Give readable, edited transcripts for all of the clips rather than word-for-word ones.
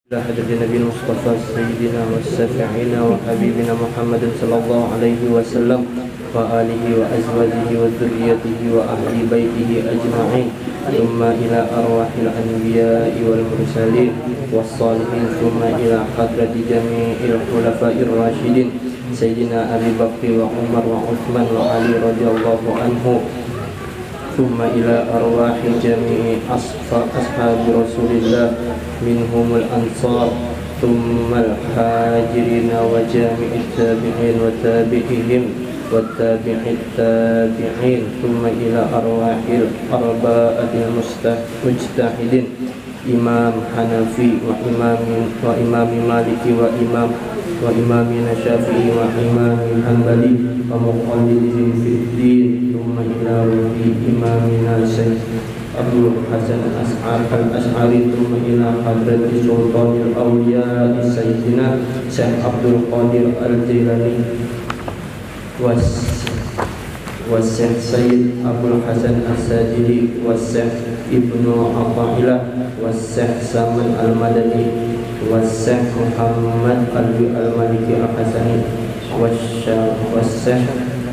على حضرة النبي المصطفى سيدنا والشفيعنا وحبيبنا محمد صلى الله عليه وسلم وآله وأزواجه وذريته وأهل بيته أجمعين، ثم إلى أرواح الأنبياء والمرسلين والصالحين، ثم إلى حضرة جميع الخلفاء الراشدين سيدنا أبي بكر وعمر وعثمان وعلي رضي الله عنه، ثم إلى أرواح جميع أصحاب رسول الله منهم الأنصار، ثم الهاجرين وجميع التابعين وتابعهم والتابع التابعين، ثم إلى أرواح الأربعة المجتهدين، إمام حنفي وإمام مالكي وإمامنا الشافعي وإمام حنبلي ومقلدهم في الدين، ثم إلى وفي إمامنا الشيخ أبو الحسن الأشعري، ثم إلى حضرة سلطان الأولياء سيدنا شيخ عبد القادر الجيلاني والشيخ سيد أبو الحسن الساجدي والشيخ ابن عطائلة والشيخ سامن المدني والشيخ محمد المالكي الحسني والشيخ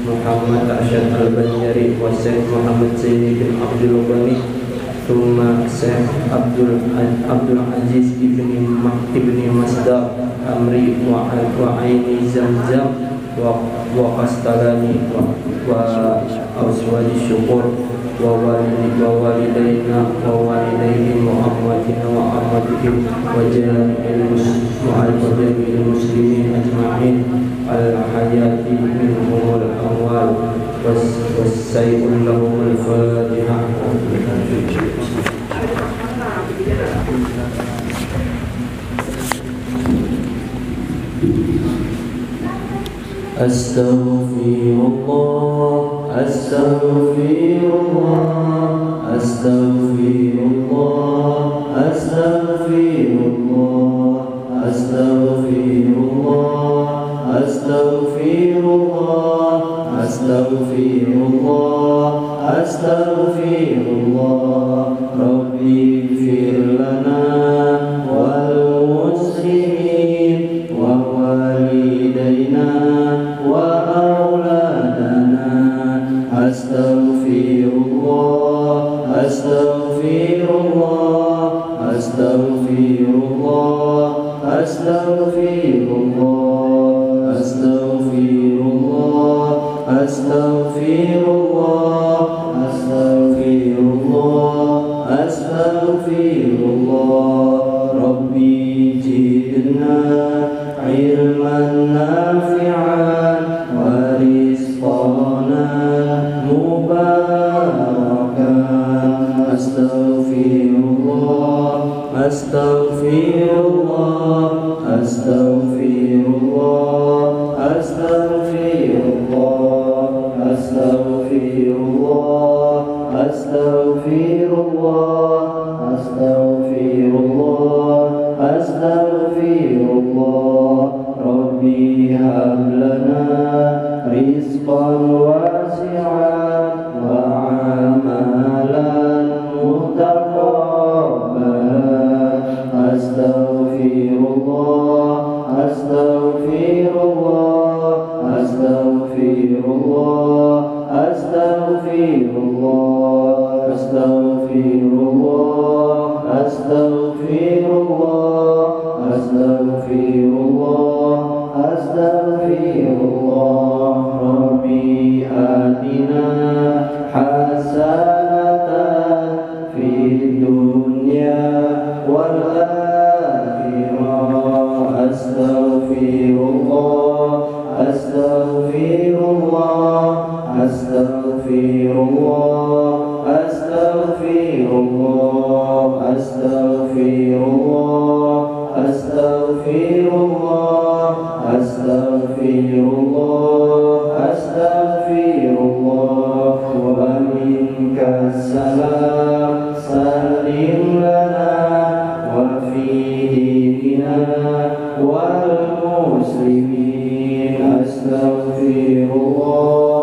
محمد أشد البنجري والشيخ محمد سيدي بن عبد الغني، ثم الشيخ عبد العزيز ابن مصدر أمري وعين زمزم وقسطلاني وأزواج الشكور ووالدينا ووالديهم وأمواتنا وأمواتهم وجميع المسلمين أجمعين الحياة منهم والأموال والسيء لهم الفاتحة. Astaghfirullah, astaghfirullah, astaghfirullah, astaghfirullah, astaghfirullah, astaghfirullah, astaghfirullah, astaghfirullah, Rabbi ighfir lana wal muslimin wa walidayna Astaghfirullah, astaghfirullah, astaghfirullah, astaghfirullah, astaghfirullah, astaghfirullah, astaghfirullah, astaghfirullah, Rabbi zidna ilman nafi'an wa rizqana mubarakan. Astaghfirullah, astaghfirullah, astaghfirullah, astaghfirullah, astaghfirullah, astaghfirullah, astaghfirullah, astaghfirullah, Rabbi hab lana rizqan wasi'an wa amalan mutaqabbalan. Astaghfirullah, astaghfirullah, astaghfirullah, astaghfirullah, astaghfirullah, astaghfirullah, astaghfirullah, astaghfirullah, Rabbi atina hasanatan fid dunya wal akhirah. Astaghfirullah, astaghfirullah, astaghfirullah, astaghfirullah, astaghfirullah, astaghfirullah, astaghfirullah, astaghfirullah, wa minka salam, salim lana wa fi dinina wal muslimin. Astaghfirullah,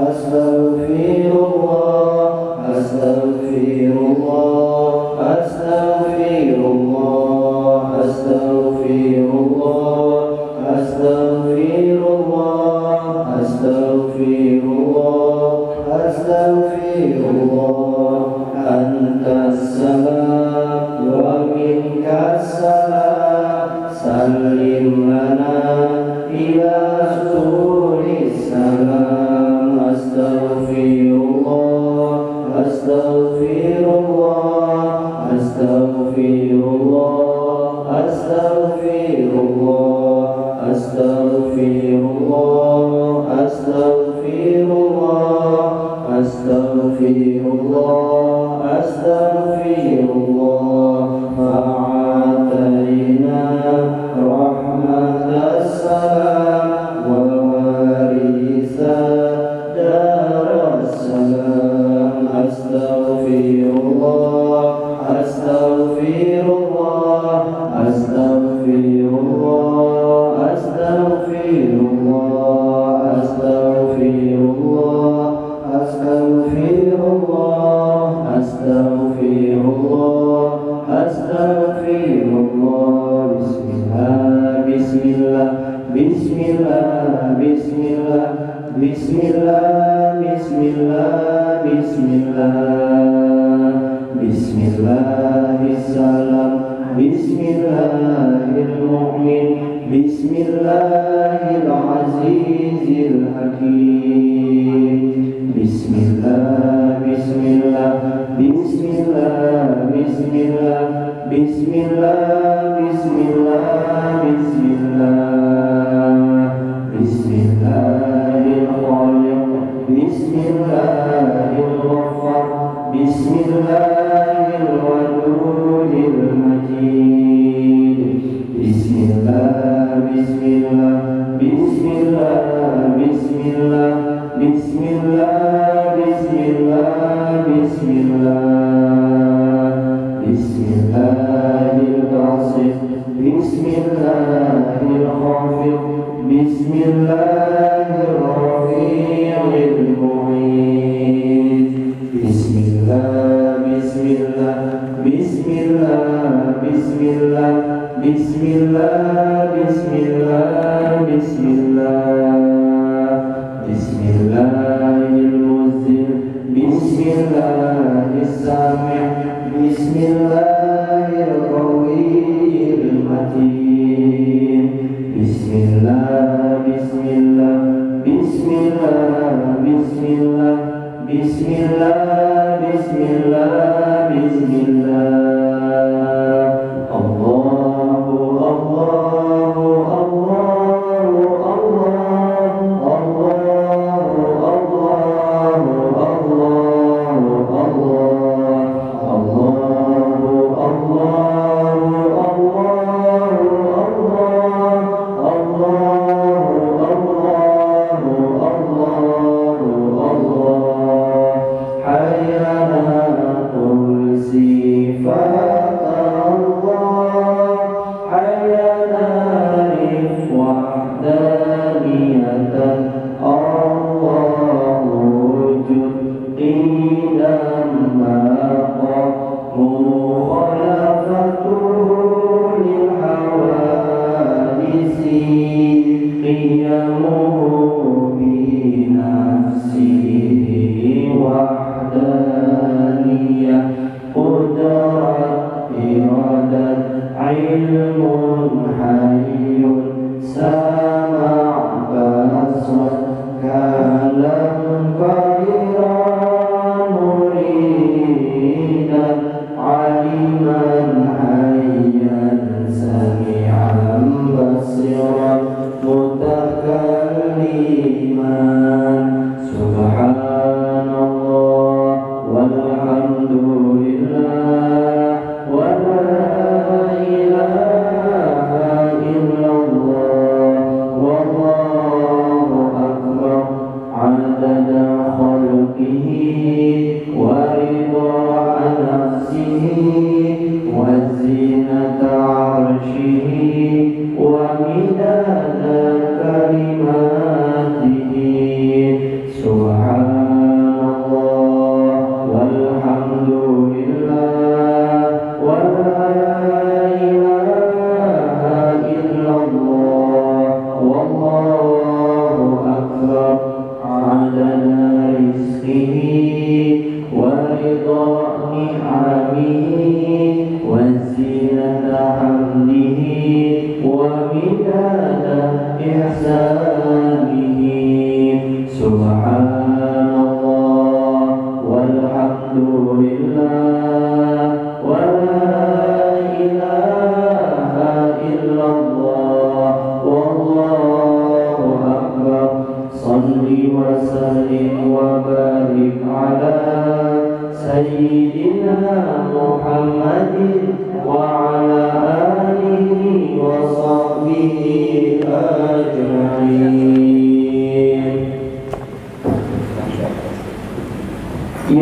astaghfirullah, astaghfirullah, astaghfirullah, astaghfirullah,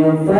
Ya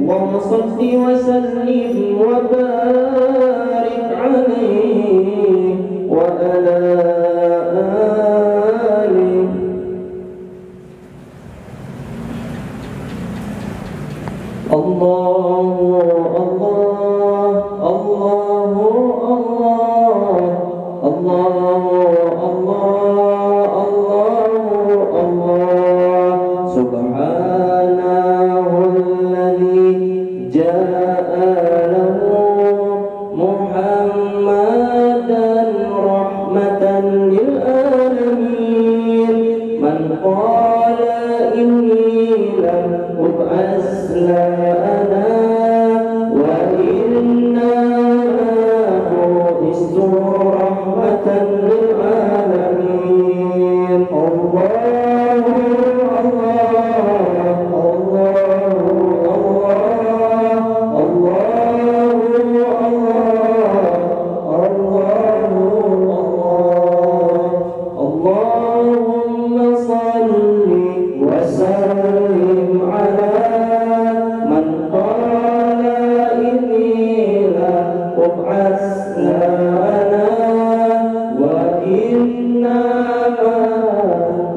اللهم صل وسلم وبارك عليه وعلى آله. الله الله الله الله الله الله الله الله سبحانه الذي جاء له محمدا رحمة للعالمين من قال إني لم أبعث لنا وإنا بعثت رحمة للعالمين. الله الله اللهم صل وسلم على من قال إني لا أبعث لنا وإنما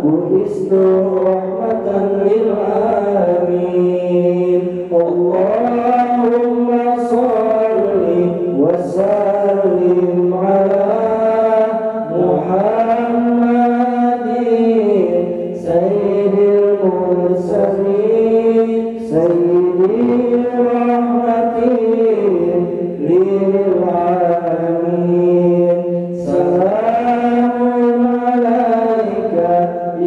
بعثت رحمة للعالمين. اللهم صل وسلم على محمد سيد المرسلين سيد الرحمة للعالمين. سلام عليك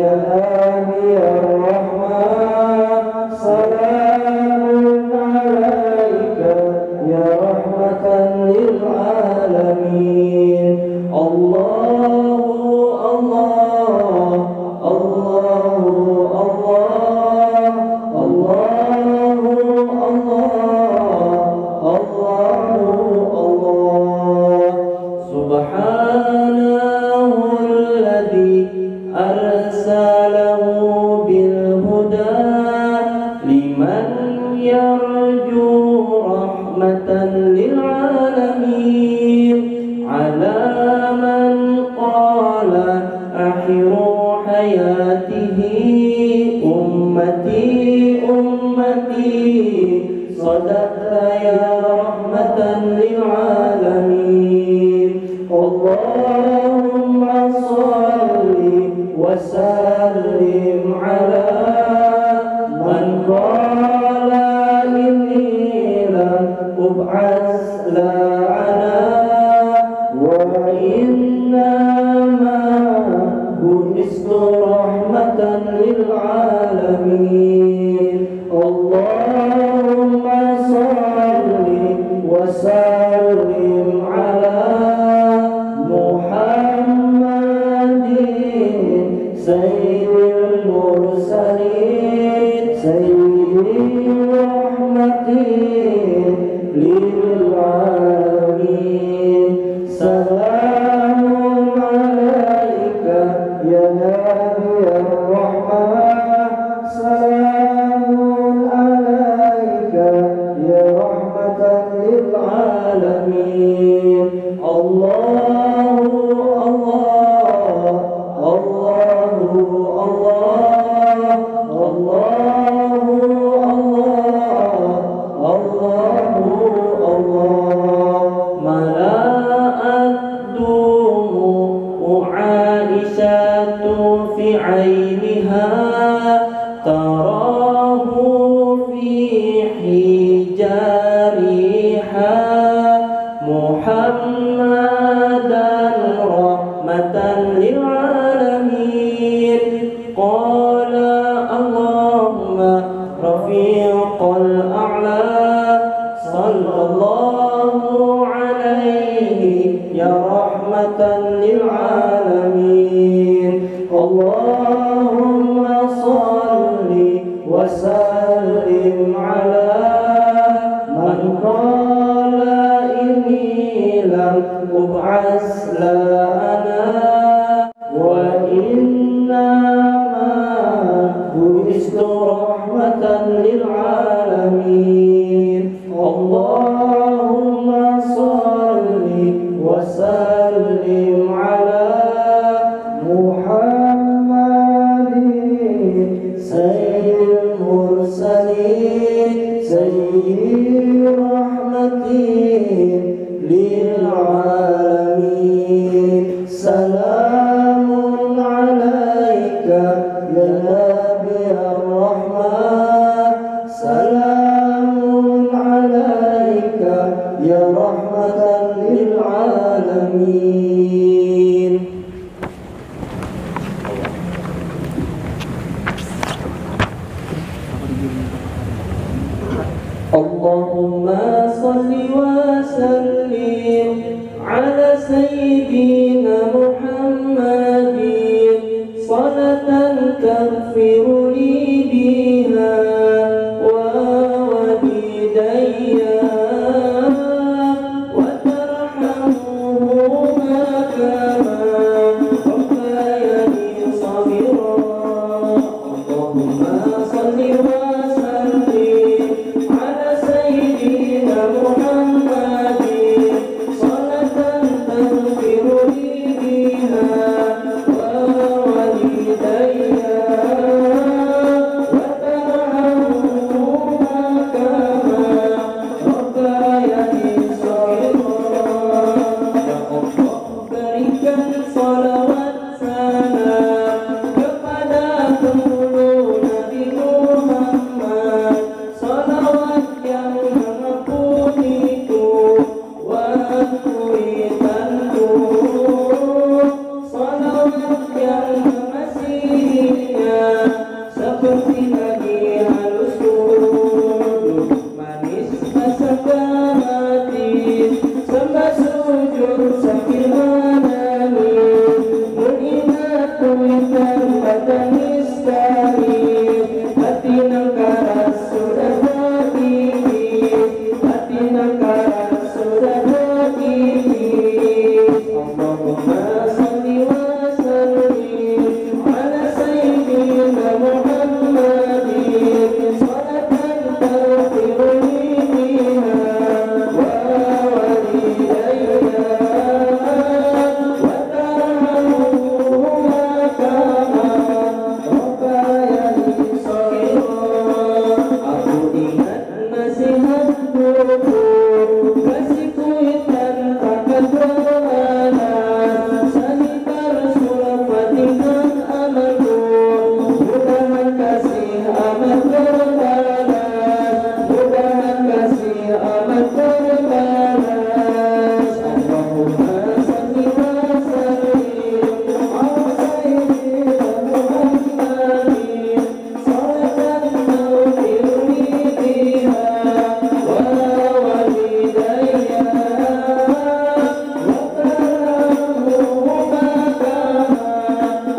يا نبي الرحمة سلام عليك يا رحمة للعالمين. الله الله الله الله الله سبحانه الذي أرسله بالهدى لمن يرجو رحمة للعالمين على من قال أحروا حياته أمتي أمتي صدقت يا رحمة للعالمين. اللهم صل وسلم على من قال إني لم أبعث لنا وإنما بعثت رحمة للعالمين. اللهم صل وسلم على محمد سيد المرسلين سيد الرحمة للعالمين. سلام عليك يا نبي الرحمة سلام عليك يا رحمة للعالمين. الله الله الله الله الله الله ملأت دموع عائشة في عينها تراه في حجارها محمدا رحمة للعالمين. قال اللهم رفيق الأعلى صلى الله عليه يا رحمة للعالمين. اللهم صل وسلم على من قال إني لم أبعث لنا وإنما بعثت رحمة للعالمين. سيد رحمتي للعالمين سلام عليك يا نبي الرحمة سلام عليك يا رحمة للعالمين. اللهم صل وسلم على سيدنا محمد صلاة تغفر لي بها ووالدي وترحمهما كما ربياني صغيرا. اللهم صل وسلم على سيدنا محمد صلاة تغفر لي بها ووالدي وترحمهما كما ربياني صغيرا. يا Allah, berikan salawat salam kepada penghulu Nabi Muhammad, salawat yang mengampuniku waktu tandu, salawat yang mengasihinya seperti lagi halusku, manis masakan hati, sembah sujud sambil menangis, mengingat kuitan batanis dari hati nangkaras sudah bergigit, hati nangkaras sudah bergigit. Allahumma salli wa sallim ala sayyidina Muhammadin salatan taghfir li biha wa walidayya wa tarhamhuma kama rabbayani shaghira. Aku ingat nasihat guruku, kasih kuitan takkan berbalas, sanitar sulafatikan amalku, mudahan kasih amat berbalas, mudahan kasih amat berbalas. Allahumma salli wa sallim ala sayyidina Muhammadin salatan taghfir li biha wa walidayya wa tarhamhuma kama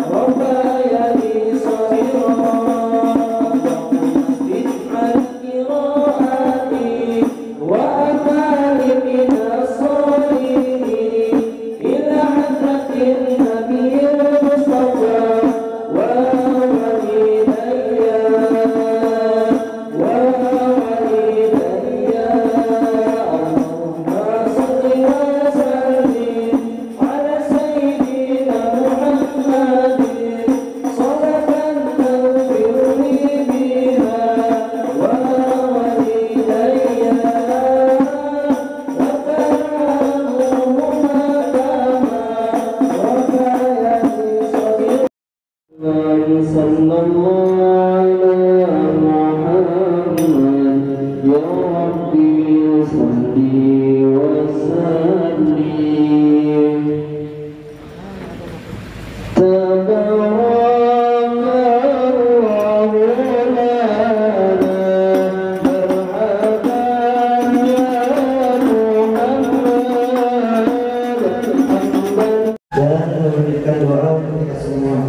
rabbayani shaghira. Masjid al-qiraati wa amali min as-salihin ila hadratin nabiyil mustafa wa walidayya wa walidayya. Allahumma salli wa sallim ala sayyidina Muhammadin salatan taghfir li biha wa walidayya wa tarhamhuma kama rabbayani shaghira. Sallallahu ala Muhammad ya Rabbi salli wa sallim. Tabarakallahu lana marhaban ya Muhammad. Dan memberikan doa untuk kita semua.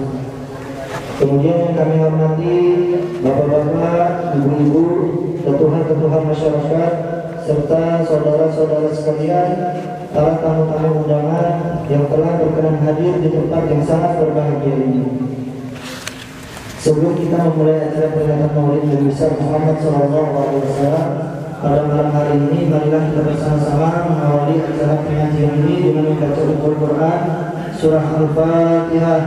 Kemudian yang kami hormati bapak-bapak, ibu-ibu, ketuhan-ketuhan masyarakat, serta saudara-saudara sekalian, para tamu-tamu undangan yang telah berkenan hadir di tempat yang sangat berbahagia ini. Sebelum kita memulai acara peringatan Maulid Nabi besar Muhammad SAW pada malam hari ini, marilah kita bersama-sama mengawali acara pengajian ini dengan membaca Al-Quran surah Al-Fatihah.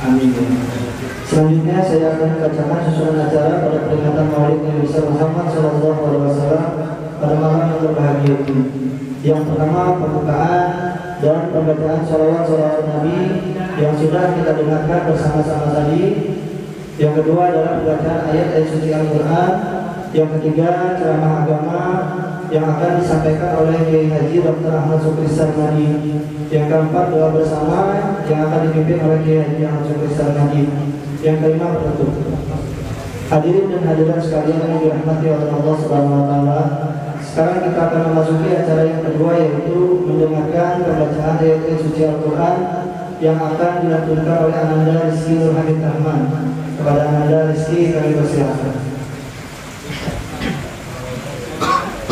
Amin. Selanjutnya saya akan membacakan susunan acara pada peringatan Maulid Nabi Muhammad SAW pada malam yang berbahagia ini. Yang pertama, pembukaan dan pembacaan sholawat Nabi yang sudah kita dengarkan bersama-sama tadi. Yang kedua adalah pembacaan ayat-ayat suci Al-Quran. Yang ketiga, ceramah agama yang akan disampaikan oleh Kiai Haji Dr. Ahmad Syukri Sarmadi. Yang keempat, doa bersama yang akan dipimpin oleh Kiai Haji Ahmad Syukri Sarmadi. Yang kelima, penutup. Hadirin dan hadirat sekalian yang dirahmati oleh Allah Subhanahu wa taala. Sekarang kita akan memasuki acara yang kedua, yaitu mendengarkan pembacaan ayat-ayat suci Al-Quran yang akan dilantunkan oleh Ananda Rizky Nur Hamid Rahman. Kepada Ananda Rizky kami persilakan.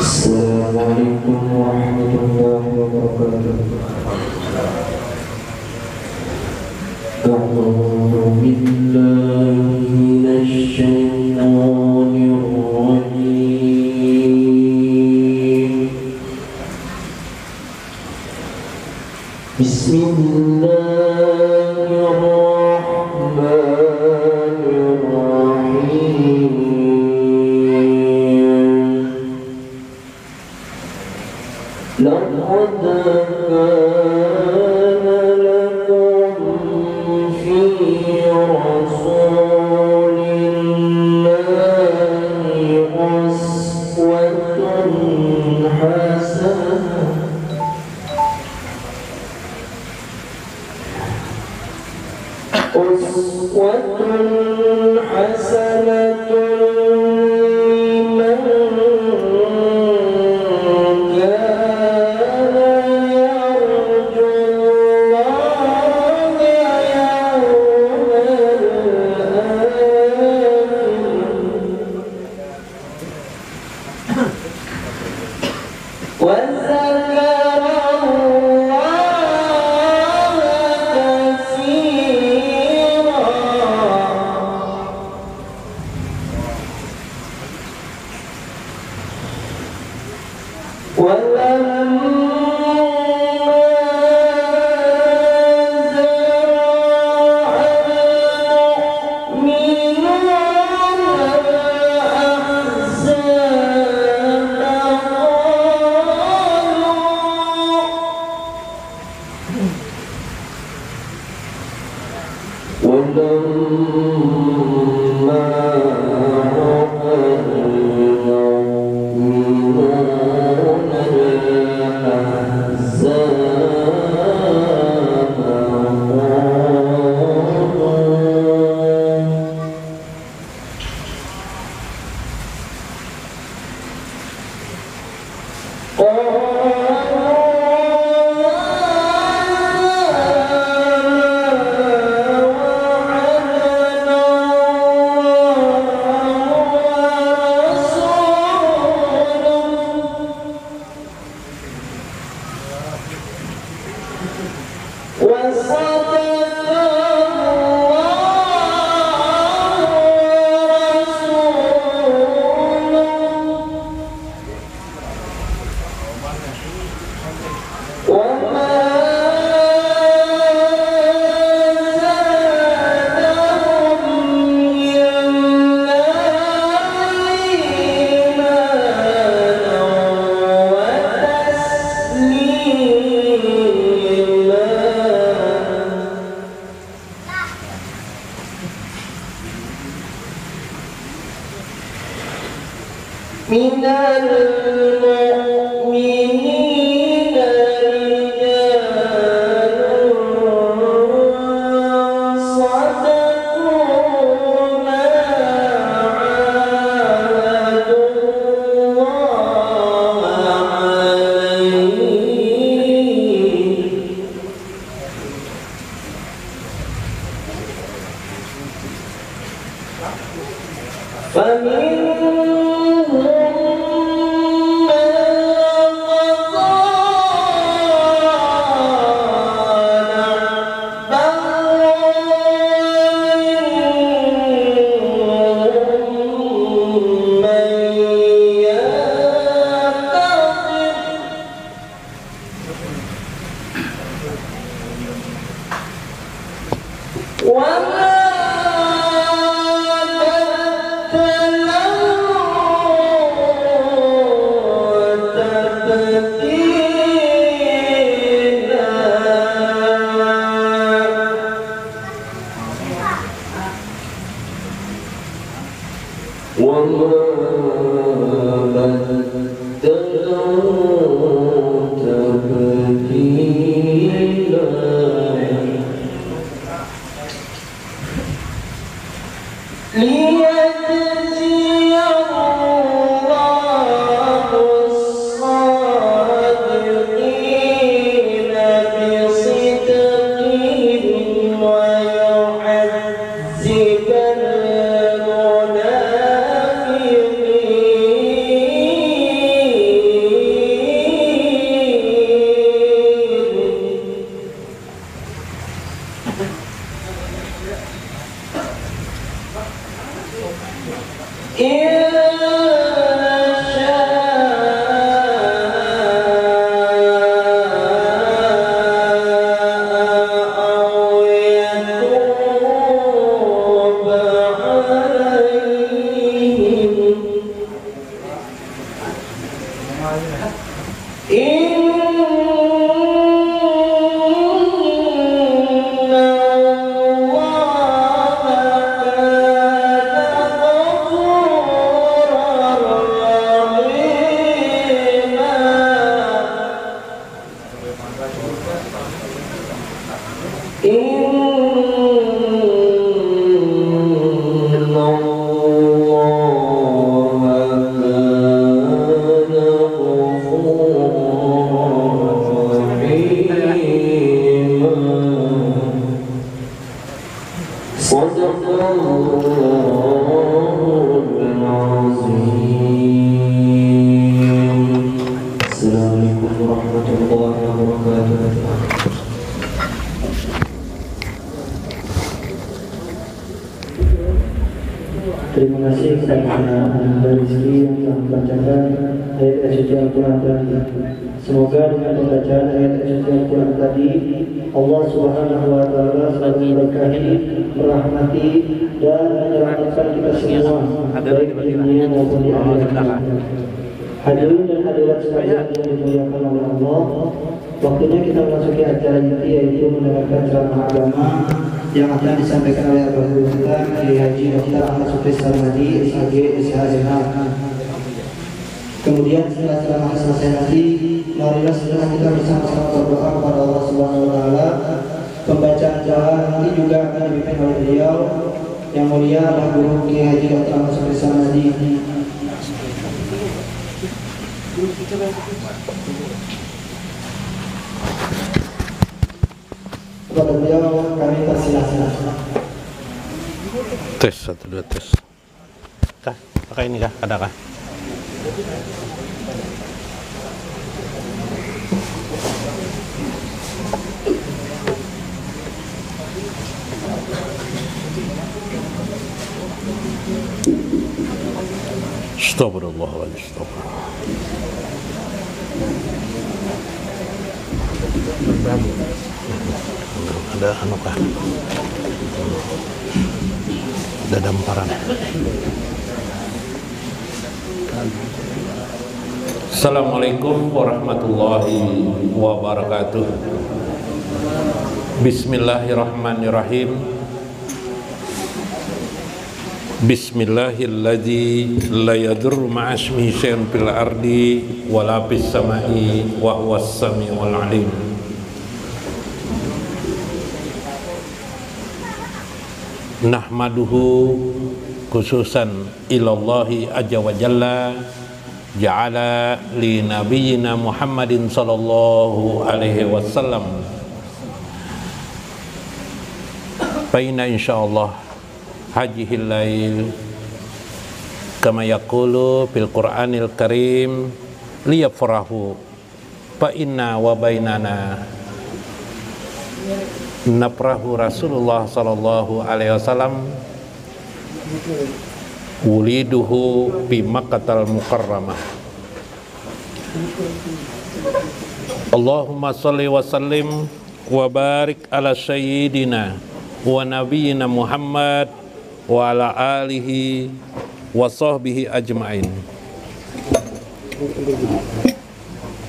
Assalamualaikum warahmatullahi wabarakatuh. A'udzu billahi minasy syaithanir rajim. Bismillahirrahmanirrahim. لقد كان لكم في رسول الله أسوة حسنة Assalamualaikum warahmatullahi wabarakatuh. Terima kasih kepada Anda Rizki yang telah membacakan ayat suci Al-Quran tadi. Semoga dengan pembacaan ayat suci Al-Quran tadi, Allah Subhanahu wa Ta'ala selalu memberkahi, merahmati, dan menyelamatkan kita semua, baik di dunia maupun di akhirat. Hadirin dan hadirat sekalian yang dimuliakan oleh Allah, waktunya kita memasuki acara inti, yaitu mendengarkan ceramah agama yang akan disampaikan oleh Abah Guru kita, Kiai Haji Dr. Ahmad Sukri Sarmadi, SAG, SHMH. Kemudian setelah ceramah selesai nanti, marilah setelah kita bersama-sama berdoa kepada Allah Subhanahu wa Ta'ala. Pembacaan doa nanti juga akan dipimpin oleh beliau yang mulia Abah Guru Kiai Haji Dr. Ahmad Sukri Sarmadi. Kepada beliau kami persilahkan. Tes 1 2 tes. Kah, pakai ini kah? Ada kah? Astagfirullahaladzim. Ada anu kah? Ada damparan. Assalamualaikum warahmatullahi wabarakatuh. Bismillahirrahmanirrahim. Bismillahilladzi la yadurru ma'asmihi syai'un fil ardi wala fis samai wa huwas samiul alim. Nahmaduhu khususan ilallahi azza wa jalla ja'ala li nabiyyina Muhammadin sallallahu alaihi wasallam baina insyaallah hajihil lail kama yaqulu fil Qur'anil Karim liyafrahu fa inna wa bainana naprahu Rasulullah sallallahu alaihi wasallam wuliduhu bi Makkahal Mukarramah. Allahumma shalli wa sallim wa barik ala sayyidina wa nabiyyina Muhammad wa ala alihi wa sahbihi ajma'in.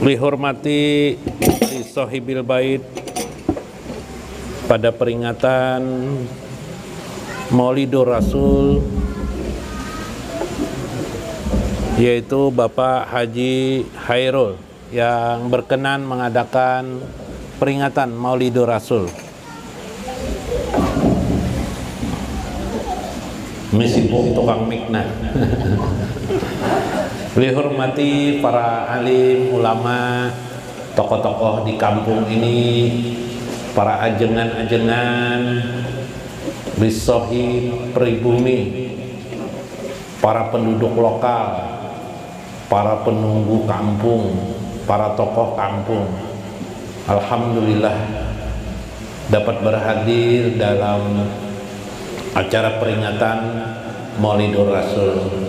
Dihormati di Sahibil Bait pada peringatan Maulidur Rasul, yaitu Bapak Haji Hairul yang berkenan mengadakan peringatan Maulidur Rasul. Meskipun tukang mikna. Dihormati para alim, ulama, tokoh-tokoh di kampung ini, para ajengan-ajengan, bisohib pribumi, para penduduk lokal, para penunggu kampung, para tokoh kampung. Alhamdulillah dapat berhadir dalam acara peringatan Maulidur Rasul.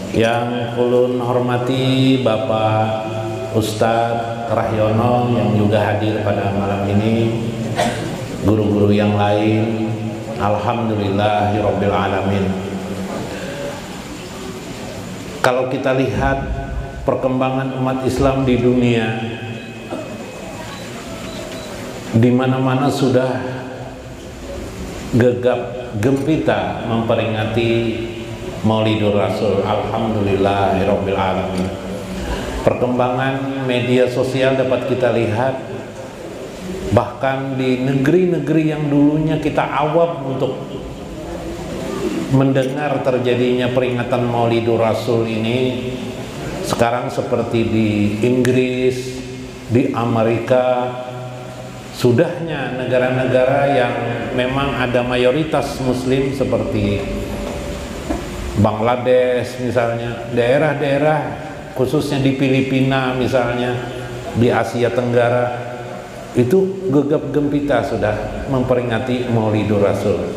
Yang ulun hormati Bapak Ustadz Rahyono yang juga hadir pada malam ini, guru-guru yang lain, alhamdulillahirabbil alamin. Kalau kita lihat perkembangan umat Islam di dunia, di mana-mana sudah gegap gempita memperingati Maulidur Rasul. Alhamdulillahirabbil alamin. Perkembangan media sosial dapat kita lihat, bahkan di negeri-negeri yang dulunya kita awam untuk mendengar terjadinya peringatan Maulidur Rasul ini, sekarang seperti di Inggris, di Amerika, sudahnya negara-negara yang memang ada mayoritas muslim seperti Bangladesh misalnya, daerah-daerah khususnya di Filipina misalnya, di Asia Tenggara, itu gegap gempita sudah memperingati Maulidur Rasul.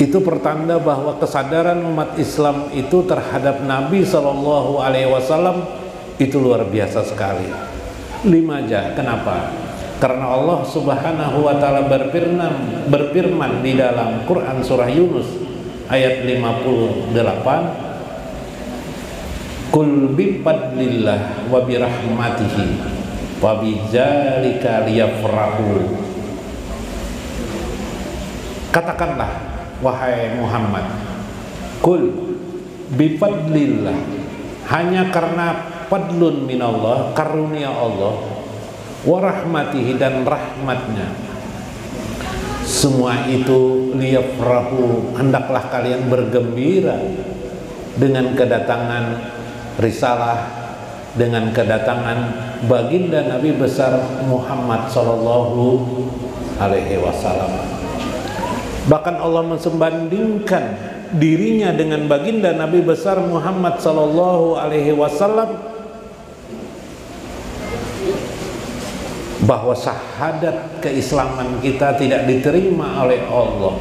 Itu pertanda bahwa kesadaran umat Islam itu terhadap Nabi SAW itu luar biasa sekali. Limaja, kenapa? Karena Allah Subhanahu wa Ta'ala berfirman di dalam Quran surah Yunus ayat 58, Qul bifadlillah wa birahmatihi wa bidzalika liyafrahu. Katakanlah wahai Muhammad, Qul bifadlillah, hanya karena fadlun minallah, karunia Allah, wa rahmatihi, dan rahmatnya, semua itu liyafrahu, hendaklah kalian bergembira dengan kedatangan risalah, dengan kedatangan baginda Nabi besar Muhammad sallallahu alaihi wasallam. Bahkan Allah mensembandingkan dirinya dengan baginda Nabi besar Muhammad sallallahu alaihi wasallam, bahwa syahadat keislaman kita tidak diterima oleh Allah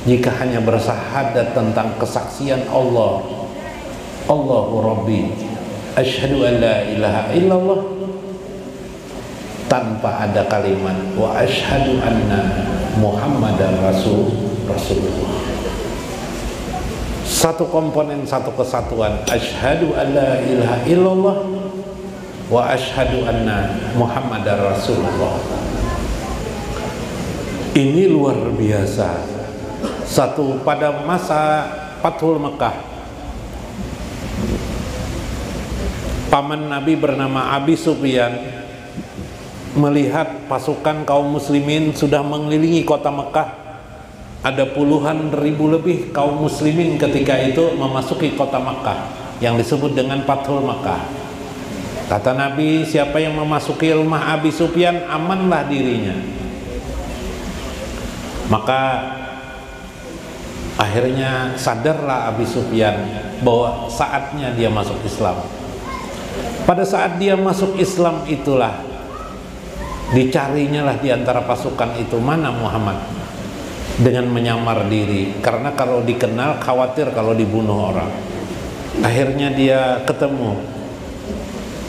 jika hanya bersyahadat tentang kesaksian Allah, Allahu Rabbi, asyhadu an la ilaha illallah, tanpa ada kalimat wa asyhadu anna Muhammadar Rasulullah. Satu komponen, satu kesatuan, asyhadu an la ilaha illallah wa asyhadu anna Muhammadar Rasulullah. Ini luar biasa. Satu, pada masa Fathul Mekah, paman Nabi bernama Abi Sufyan melihat pasukan kaum muslimin sudah mengelilingi kota Mekah. Ada puluhan ribu lebih kaum muslimin ketika itu memasuki kota Mekah yang disebut dengan Fathul Mekah. Kata Nabi, siapa yang memasuki rumah Abi Sufyan, amanlah dirinya. Maka akhirnya sadarlah Abi Sufyan bahwa saatnya dia masuk Islam. Pada saat dia masuk Islam itulah dicarinya lah di antara pasukan itu, mana Muhammad, dengan menyamar diri, karena kalau dikenal khawatir kalau dibunuh orang. Akhirnya dia ketemu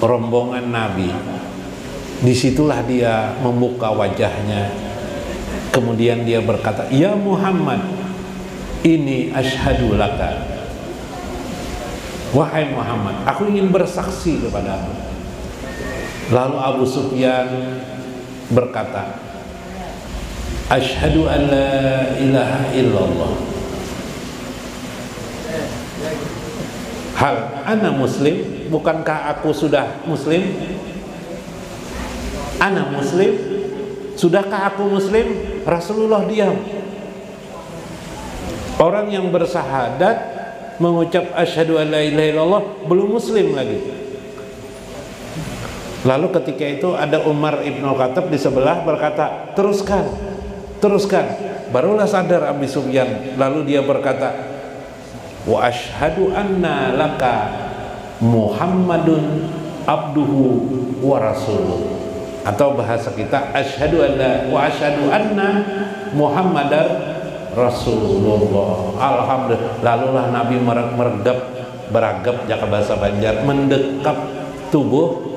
rombongan Nabi. Disitulah dia membuka wajahnya, Kemudian dia berkata, "Ya Muhammad, ini asyhadu laka." Wahai Muhammad, aku ingin bersaksi kepadamu. Lalu Abu Sufyan berkata, "Asyhadu an la ilaha illallah." Hal ana muslim, bukankah aku sudah muslim? Ana muslim, sudahkah aku muslim? Rasulullah diam. Orang yang bersahadat mengucap asyhadu an la ilaha illallah belum muslim lagi. Lalu ketika itu ada Umar ibn Khattab di sebelah berkata, teruskan, teruskan. Barulah sadar Abu Sufyan. Lalu dia berkata, wa asyhadu anna laka Muhammadun abduhu wa rasuluh. Atau bahasa kita, asyhadu anna wa asyhadu anna Muhammadar Rasulullah. Alhamdulillah. Lalulah Nabi beragap jaka bahasa Banjar, mendekap tubuh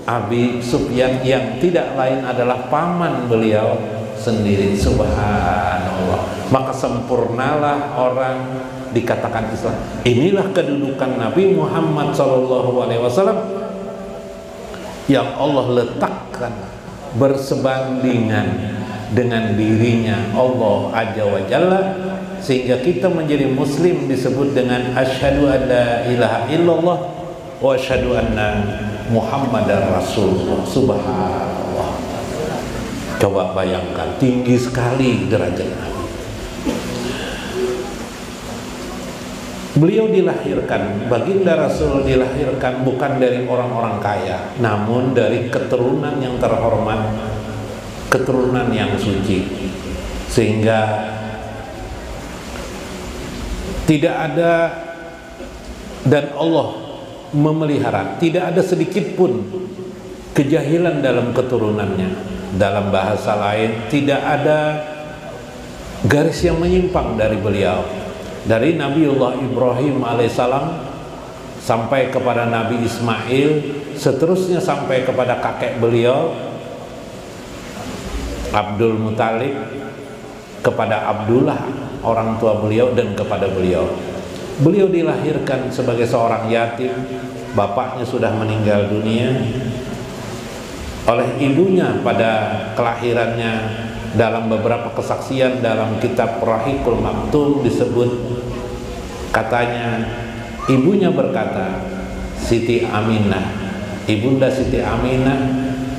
Abi Sufyan yang tidak lain adalah paman beliau sendiri. Subhanallah. Maka sempurnalah orang dikatakan Islam. Inilah kedudukan Nabi Muhammad SAW yang Allah letakkan bersebandingan dengan dirinya Allah Azza wa Jalla, sehingga kita menjadi muslim disebut dengan asyhadu an la ilaha illallah wa asyhadu anna Muhammadar Rasulullah. Subhanallah. Coba bayangkan, tinggi sekali derajat Nabi. Beliau dilahirkan, baginda Rasul dilahirkan bukan dari orang-orang kaya, namun dari keturunan yang terhormat, keturunan yang suci, sehingga tidak ada, dan Allah memelihara, tidak ada sedikit pun kejahilan dalam keturunannya. Dalam bahasa lain, tidak ada garis yang menyimpang dari beliau. Dari Nabiullah Ibrahim alaihissalam sampai kepada Nabi Ismail, seterusnya sampai kepada kakek beliau Abdul Muthalib, kepada Abdullah orang tua beliau, dan kepada beliau. Beliau dilahirkan sebagai seorang yatim, bapaknya sudah meninggal dunia. Oleh ibunya pada kelahirannya, dalam beberapa kesaksian dalam kitab Rahikul Maktum disebut, katanya ibunya berkata, Siti Aminah, ibunda Siti Aminah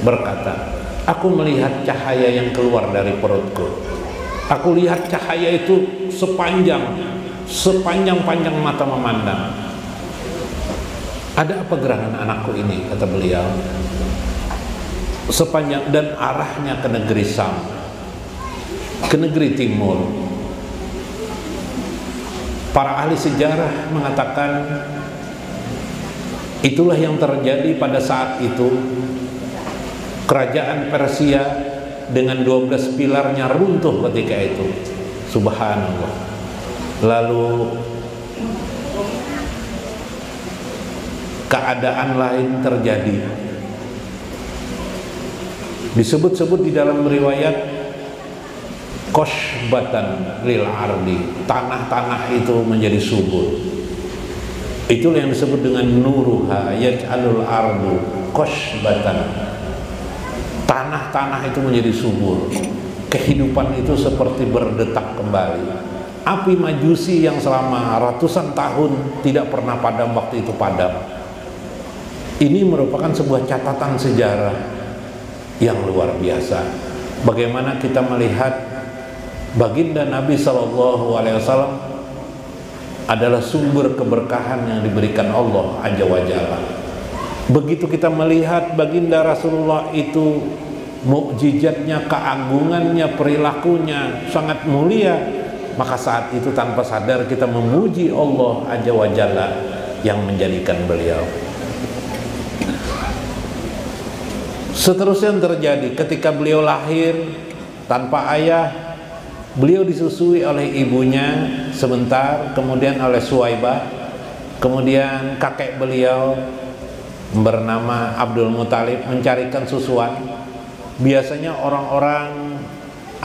berkata, aku melihat cahaya yang keluar dari perutku. Aku lihat cahaya itu sepanjang-panjang mata memandang. Ada apa gerangan anakku ini, kata beliau. Sepanjang, dan arahnya ke negeri Sam, ke negeri timur. Para ahli sejarah mengatakan itulah yang terjadi pada saat itu. Kerajaan Persia dengan 12 pilarnya runtuh ketika itu. Subhanallah. Lalu keadaan lain terjadi. Disebut-sebut di dalam riwayat koshbatan lil ardi, tanah-tanah itu menjadi subur. Itulah yang disebut dengan nuruha yaj'alul ardu koshbatan. Tanah-tanah itu menjadi subur. Kehidupan itu seperti berdetak kembali. Api Majusi yang selama ratusan tahun tidak pernah padam, waktu itu padam. Ini merupakan sebuah catatan sejarah yang luar biasa. Bagaimana kita melihat baginda Nabi SAW adalah sumber keberkahan yang diberikan Allah Azza wa Jalla. Begitu kita melihat baginda Rasulullah itu, mukjizatnya, keagungannya, perilakunya sangat mulia, maka saat itu tanpa sadar kita memuji Allah Azza wa Jalla yang menjadikan beliau. Seterusnya yang terjadi ketika beliau lahir tanpa ayah, beliau disusui oleh ibunya sebentar, kemudian oleh Suwaibah, kemudian kakek beliau bernama Abdul Muthalib mencarikan susuan. Biasanya orang-orang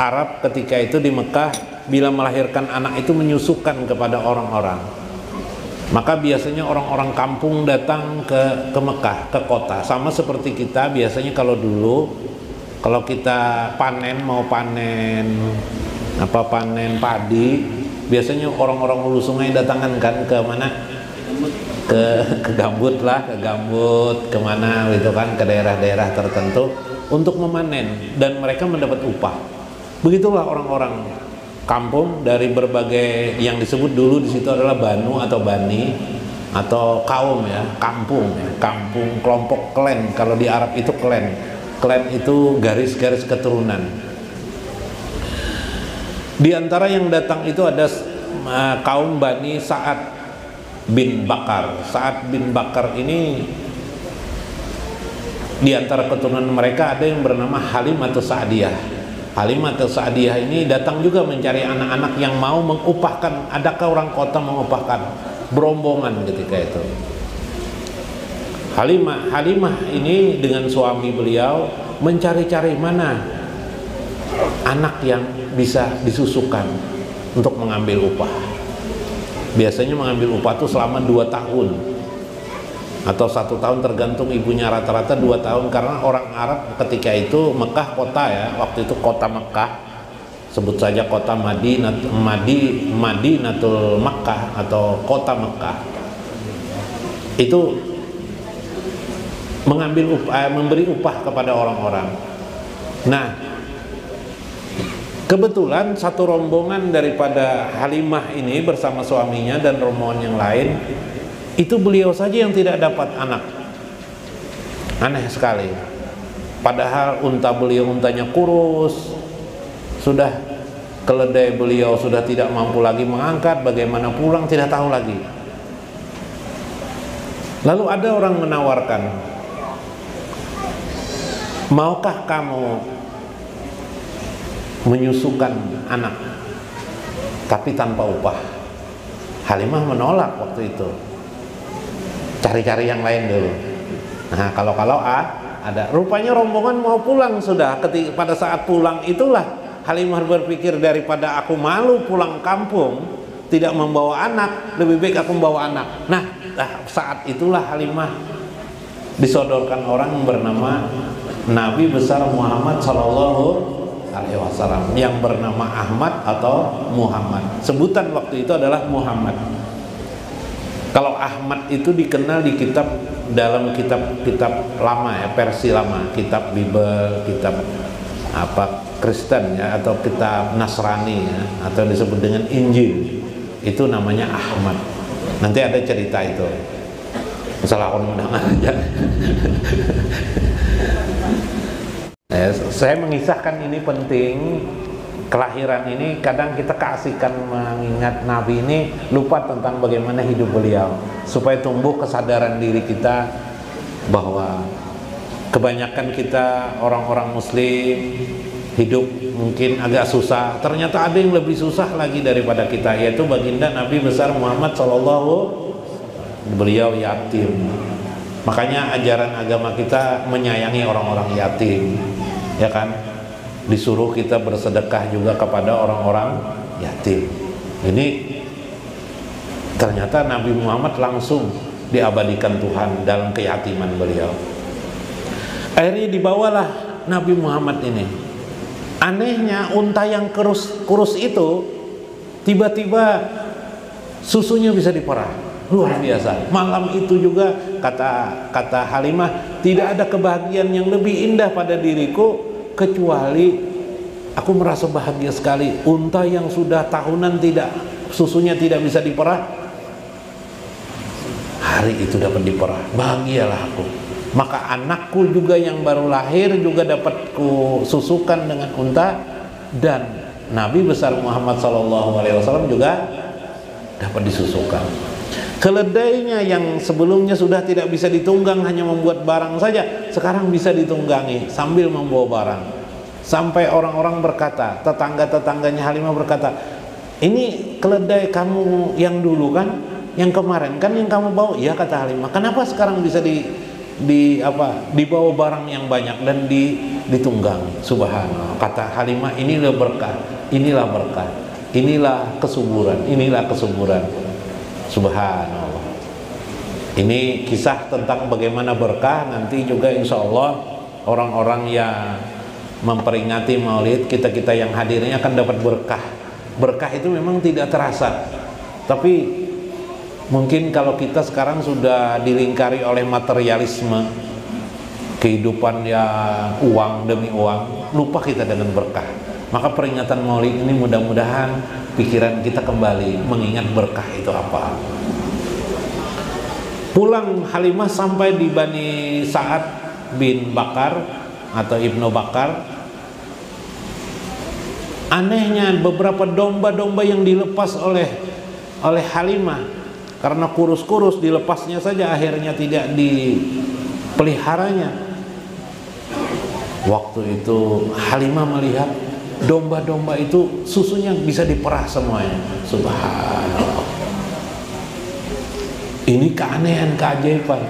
Arab ketika itu di Mekah bila melahirkan anak itu menyusukan kepada orang-orang. Maka biasanya orang-orang kampung datang ke Mekah, ke kota. Sama seperti kita biasanya kalau dulu kalau kita mau panen padi, biasanya orang-orang hulu sungai datangan kan ke mana? Ke gambut lah, kemana gitu kan, ke daerah-daerah tertentu untuk memanen dan mereka mendapat upah. Begitulah orang-orang kampung dari berbagai yang disebut dulu di situ adalah banu atau bani atau kaum ya, kampung, kelompok klan. Kalau di Arab itu klan itu garis-garis keturunan. Di antara yang datang itu ada kaum Bani Sa'ad bin Bakar. Sa'ad bin Bakar ini di antara keturunan mereka ada yang bernama Halimatus Sa'diyah. Halimatus Sa'diyah ini datang juga mencari anak-anak yang mau mengupahkan. Adakah orang kota mengupahkan? Berombongan ketika itu. Halimah ini dengan suami beliau mencari-cari mana anak yang bisa disusukan untuk mengambil upah. Biasanya mengambil upah itu selama 2 tahun atau 1 tahun tergantung ibunya, rata-rata 2 tahun karena orang Arab ketika itu Mekah kota ya, waktu itu kota Mekah, sebut saja kota Madinatul Makkah atau kota Mekah, itu mengambil upah, memberi upah kepada orang-orang. Nah, kebetulan satu rombongan daripada Halimah ini bersama suaminya dan rombongan yang lain, itu beliau saja yang tidak dapat anak. Aneh sekali. Padahal untanya kurus, sudah keledai beliau sudah tidak mampu lagi mengangkat, bagaimana pulang tidak tahu lagi. Lalu ada orang menawarkan, maukah kamu menyusukan anak tapi tanpa upah? Halimah menolak waktu itu, cari-cari yang lain dulu. Nah, kalau ada, rupanya rombongan mau pulang sudah. Pada saat pulang itulah Halimah berpikir, daripada aku malu pulang kampung tidak membawa anak, lebih baik aku membawa anak. Nah, saat itulah Halimah disodorkan orang bernama Nabi besar Muhammad Sallallahu Alaihi Wasallam yang bernama Ahmad atau Muhammad. Sebutan waktu itu adalah Muhammad. Kalau Ahmad itu dikenal di dalam kitab lama ya, versi lama, kitab Bible, kitab Kristen ya, atau kitab Nasrani ya, atau disebut dengan Injil, itu namanya Ahmad. Nanti ada cerita itu, masalah undangan aja. Saya mengisahkan ini penting. Kelahiran ini kadang kita keasikan mengingat Nabi ini, lupa tentang bagaimana hidup beliau, supaya tumbuh kesadaran diri kita bahwa kebanyakan kita orang-orang muslim hidup mungkin agak susah, ternyata ada yang lebih susah lagi daripada kita, yaitu baginda Nabi besar Muhammad Sallallahu, beliau yatim. Makanya ajaran agama kita menyayangi orang-orang yatim, ya kan? Disuruh kita bersedekah juga kepada orang-orang yatim. Ini ternyata Nabi Muhammad langsung diabadikan Tuhan dalam keyatiman beliau. Akhirnya dibawalah Nabi Muhammad ini. Anehnya unta yang kurus itu tiba-tiba susunya bisa diperah. Luar biasa. Malam itu juga kata Halimah, tidak ada kebahagiaan yang lebih indah pada diriku kecuali aku merasa bahagia sekali. Unta yang sudah tahunan susunya tidak bisa diperah, hari itu dapat diperah, bahagialah aku. Maka anakku juga yang baru lahir juga dapat ku susukan dengan unta, dan Nabi besar Muhammad SAW juga dapat disusukan. Keledainya yang sebelumnya sudah tidak bisa ditunggang, hanya membuat barang saja, sekarang bisa ditunggangi sambil membawa barang. Sampai orang-orang berkata, tetangga-tetangganya Halimah berkata, ini keledai kamu yang dulu kan, yang kemarin kan yang kamu bawa? Iya, kata Halimah. Kenapa sekarang bisa dibawa barang yang banyak dan ditunggangi. Subhanallah. Kata Halimah, inilah berkah, inilah berkah, inilah kesuburan, inilah kesuburan. Subhanallah. Ini kisah tentang bagaimana berkah. Nanti juga insya Allah orang-orang yang memperingati Maulid, kita yang hadirnya akan dapat berkah. Berkah itu memang tidak terasa, tapi mungkin kalau kita sekarang sudah dilingkari oleh materialisme, kehidupan yang uang demi uang, lupa kita dengan berkah. Maka peringatan Maulid ini mudah-mudahan pikiran kita kembali mengingat berkah itu apa. Pulang Halimah sampai di Bani Sa'ad bin Bakar atau Ibnu Bakar. Anehnya beberapa domba-domba yang dilepas oleh Halimah, karena kurus-kurus dilepasnya saja, akhirnya tidak dipeliharanya. Waktu itu Halimah melihat domba-domba itu susunya bisa diperah semuanya. Subhanallah. Ini keanehan, keajaiban.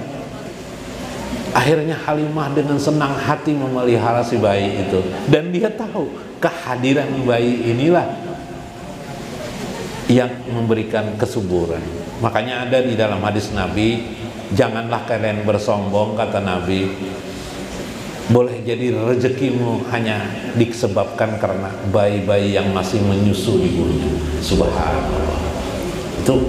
Akhirnya Halimah dengan senang hati memelihara si bayi itu, dan dia tahu kehadiran bayi inilah yang memberikan kesuburan. Makanya ada di dalam hadis Nabi, janganlah kalian bersombong, kata Nabi. Boleh jadi rezekimu hanya disebabkan karena bayi-bayi yang masih menyusu ibunya. Subhanallah. Itu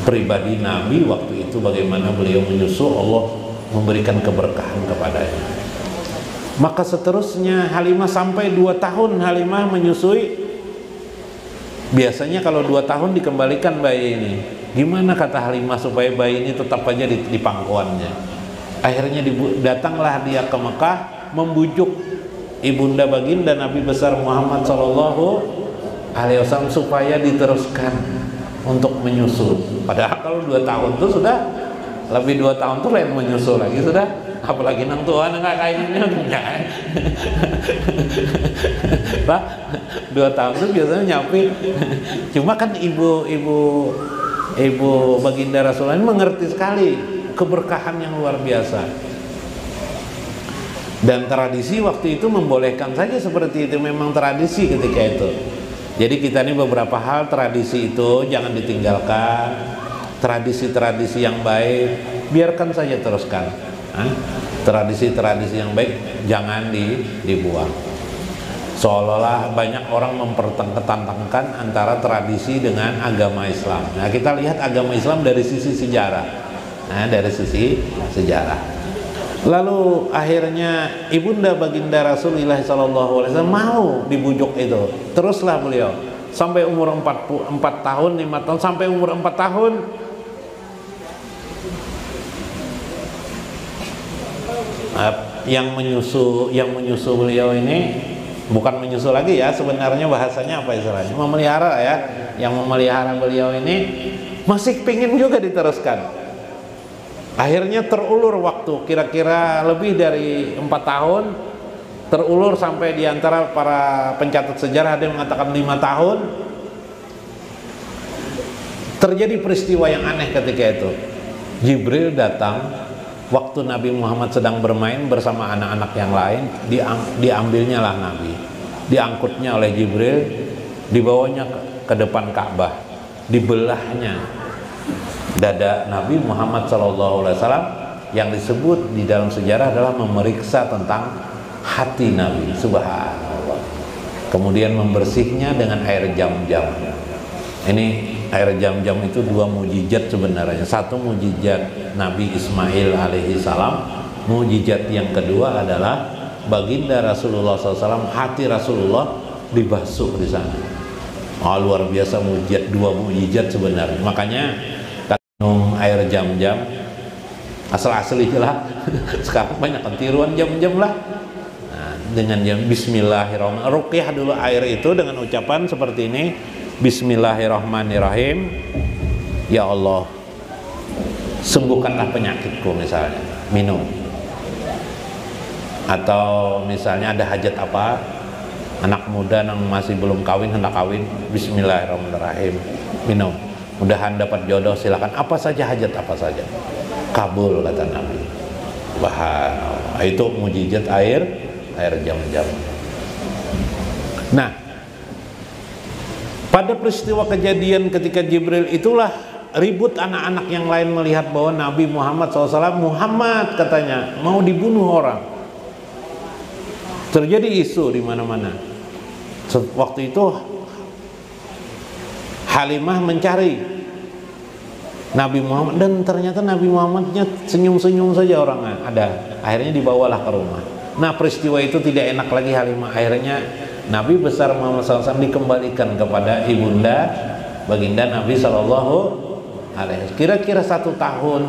pribadi Nabi waktu itu, bagaimana beliau menyusu, Allah memberikan keberkahan kepadanya. Maka seterusnya Halimah sampai 2 tahun Halimah menyusui. Biasanya kalau 2 tahun dikembalikan bayi ini. Gimana kata Halimah supaya bayi ini tetap aja di pangkuannya? Akhirnya datanglah dia ke Mekah membujuk ibunda baginda Nabi besar Muhammad SAW supaya diteruskan untuk menyusul. Padahal kalau 2 tahun itu sudah lebih, 2 tahun tuh lain menyusul lagi sudah, apalagi nang Tuhan nggak kayaknya enggak. Pak, 2 tahun tuh biasanya nyampe. Cuma kan ibu baginda Rasulullah ini mengerti sekali keberkahan yang luar biasa. Dan tradisi waktu itu membolehkan saja seperti itu, memang tradisi ketika itu. Jadi kita ini beberapa hal tradisi itu jangan ditinggalkan. Tradisi-tradisi yang baik biarkan saja, teruskan. Tradisi-tradisi yang baik jangan dibuang. Seolah-olah banyak orang mempertentangkan antara tradisi dengan agama Islam. Nah, kita lihat agama Islam dari sisi sejarah. Dari sisi sejarah. Lalu akhirnya ibunda baginda Rasulullah SAW mau dibujuk itu. Teruslah beliau sampai umur 4 tahun, 5 tahun, sampai umur 4 tahun. Yang menyusu beliau ini bukan menyusu lagi ya, sebenarnya bahasanya apa istilahnya? Memelihara ya. Yang memelihara beliau ini masih pingin juga diteruskan. Akhirnya terulur waktu, kira-kira lebih dari 4 tahun, terulur sampai diantara para pencatat sejarah ada yang mengatakan 5 tahun. Terjadi peristiwa yang aneh ketika itu. Jibril datang waktu Nabi Muhammad sedang bermain bersama anak-anak yang lain, diambilnya lah Nabi, diangkutnya oleh Jibril, dibawanya ke depan Ka'bah, dibelahnya dada Nabi Muhammad SAW, yang disebut di dalam sejarah adalah memeriksa tentang hati Nabi. Subhanallah. Kemudian membersihnya dengan air jam-jam. Ini air jam-jam itu 2 mujizat sebenarnya. Satu mujizat Nabi Ismail alaihi salam, mujizat yang kedua adalah baginda Rasulullah SAW, hati Rasulullah dibasuh di sana. Luar biasa mujizat, 2 mujizat sebenarnya. Makanya minum air jam-jam asal-asli lah. Sekarang banyak tiruan jam-jam lah. Dengan jam Bismillahirrahmanirrahim, ruqyah dulu air itu dengan ucapan seperti ini, Bismillahirrahmanirrahim, ya Allah sembuhkanlah penyakitku, misalnya minum. Atau misalnya ada hajat apa, anak muda yang masih belum kawin hendak kawin, Bismillahirrahmanirrahim, minum, mudahan dapat jodoh, silakan, apa saja hajat, apa saja kabul, kata Nabi. Subhanallah. Itu mujizat air Zam-Zam. Nah, pada peristiwa kejadian ketika Jibril itulah ribut anak-anak yang lain melihat bahwa Nabi Muhammad SAW, Muhammad katanya mau dibunuh orang. Terjadi isu di mana-mana. Waktu itu Halimah mencari Nabi Muhammad, dan ternyata Nabi Muhammadnya senyum-senyum saja orangnya ada. Akhirnya dibawalah ke rumah. Nah, peristiwa itu tidak enak lagi Halimah. Akhirnya Nabi besar Muhammad SAW dikembalikan kepada ibunda baginda Nabi Sallallahu Alaihi Wasallam. Kira-kira 1 tahun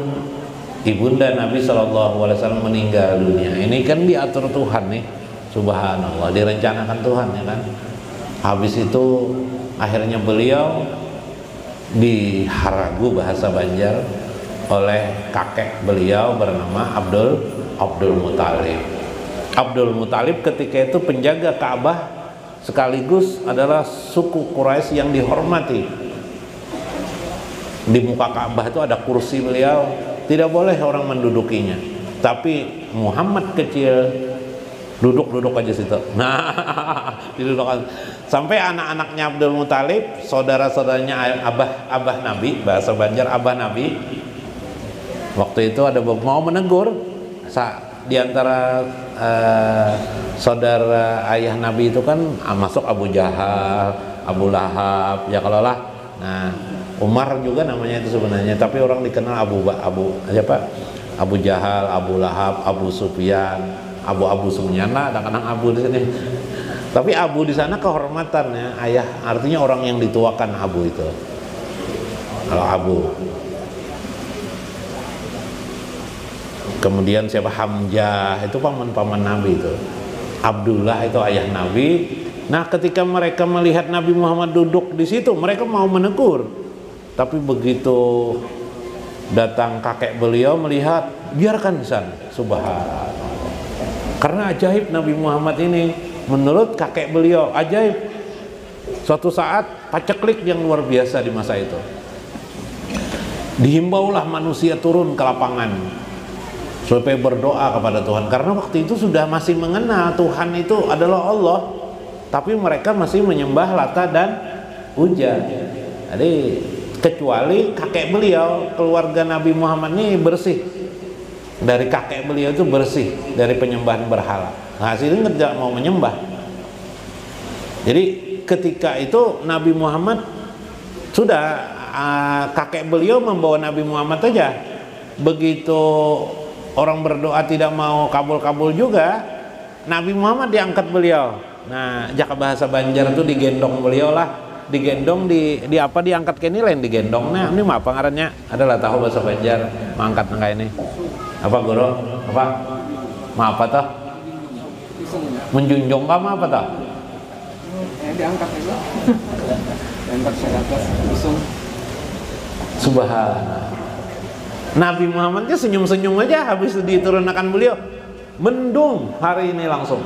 ibunda Nabi Sallallahu Alaihi Wasallam meninggal dunia. Ini kan diatur Tuhan nih, Subhanallah, direncanakan Tuhan ya kan. Habis itu akhirnya beliau diharagu bahasa Banjar oleh kakek beliau bernama Abdul Muthalib. Abdul Muthalib ketika itu penjaga Ka'bah sekaligus adalah suku Quraisy yang dihormati. Di muka Ka'bah itu ada kursi beliau, tidak boleh orang mendudukinya. Tapi Muhammad kecil duduk aja situ. Nah, didudukkan. Sampai anak-anaknya Abdul Muthalib, saudara-saudaranya abah Nabi, bahasa Banjar abah Nabi. Waktu itu ada mau menegur di antara saudara ayah Nabi itu kan masuk Abu Jahal, Abu Lahab, ya kalau lah. Nah, Umar juga namanya itu sebenarnya, tapi orang dikenal Abu Jahal, Abu Lahab, Abu Sufyan, Abu Sufyan lah, ada kenang Abu di sini. Tapi Abu di sana kehormatannya ayah, artinya orang yang dituakan Abu itu. Kalau Abu. Kemudian siapa? Hamzah, itu paman Nabi itu. Abdullah itu ayah Nabi. Nah, ketika mereka melihat Nabi Muhammad duduk di situ, mereka mau menegur. Tapi begitu datang kakek beliau melihat, biarkan di sana. Subhanallah. Karena ajaib Nabi Muhammad ini, menurut kakek beliau ajaib. Suatu saat paceklik yang luar biasa di masa itu. Dihimbaulah manusia turun ke lapangan supaya berdoa kepada Tuhan, karena waktu itu sudah masih mengenal Tuhan itu adalah Allah, tapi mereka masih menyembah Lata dan Uzza. Jadi kecuali kakek beliau, keluarga Nabi Muhammad ini bersih dari kakek beliau, itu bersih dari penyembahan berhala. Nah, hasilnya tidak mau menyembah. Jadi ketika itu Nabi Muhammad sudah kakek beliau membawa Nabi Muhammad saja. Begitu orang berdoa tidak mau kabul-kabul juga, Nabi Muhammad diangkat beliau. Nah, jaka bahasa Banjar itu digendong beliau lah, digendong di apa, diangkat ke ini lain digendong. Nah, ini mah apa ngarannya? Adalah tahu bahasa Banjar, mangkat nggak ini? Apa guru? Apa? Ma apa toh? Menjunjung kamu apa toh? Diangkat aja. Diangkat ke atas, langsung. Subhanallah. Nabi Muhammadnya senyum-senyum aja habis diturunkan beliau. Mendung hari ini langsung.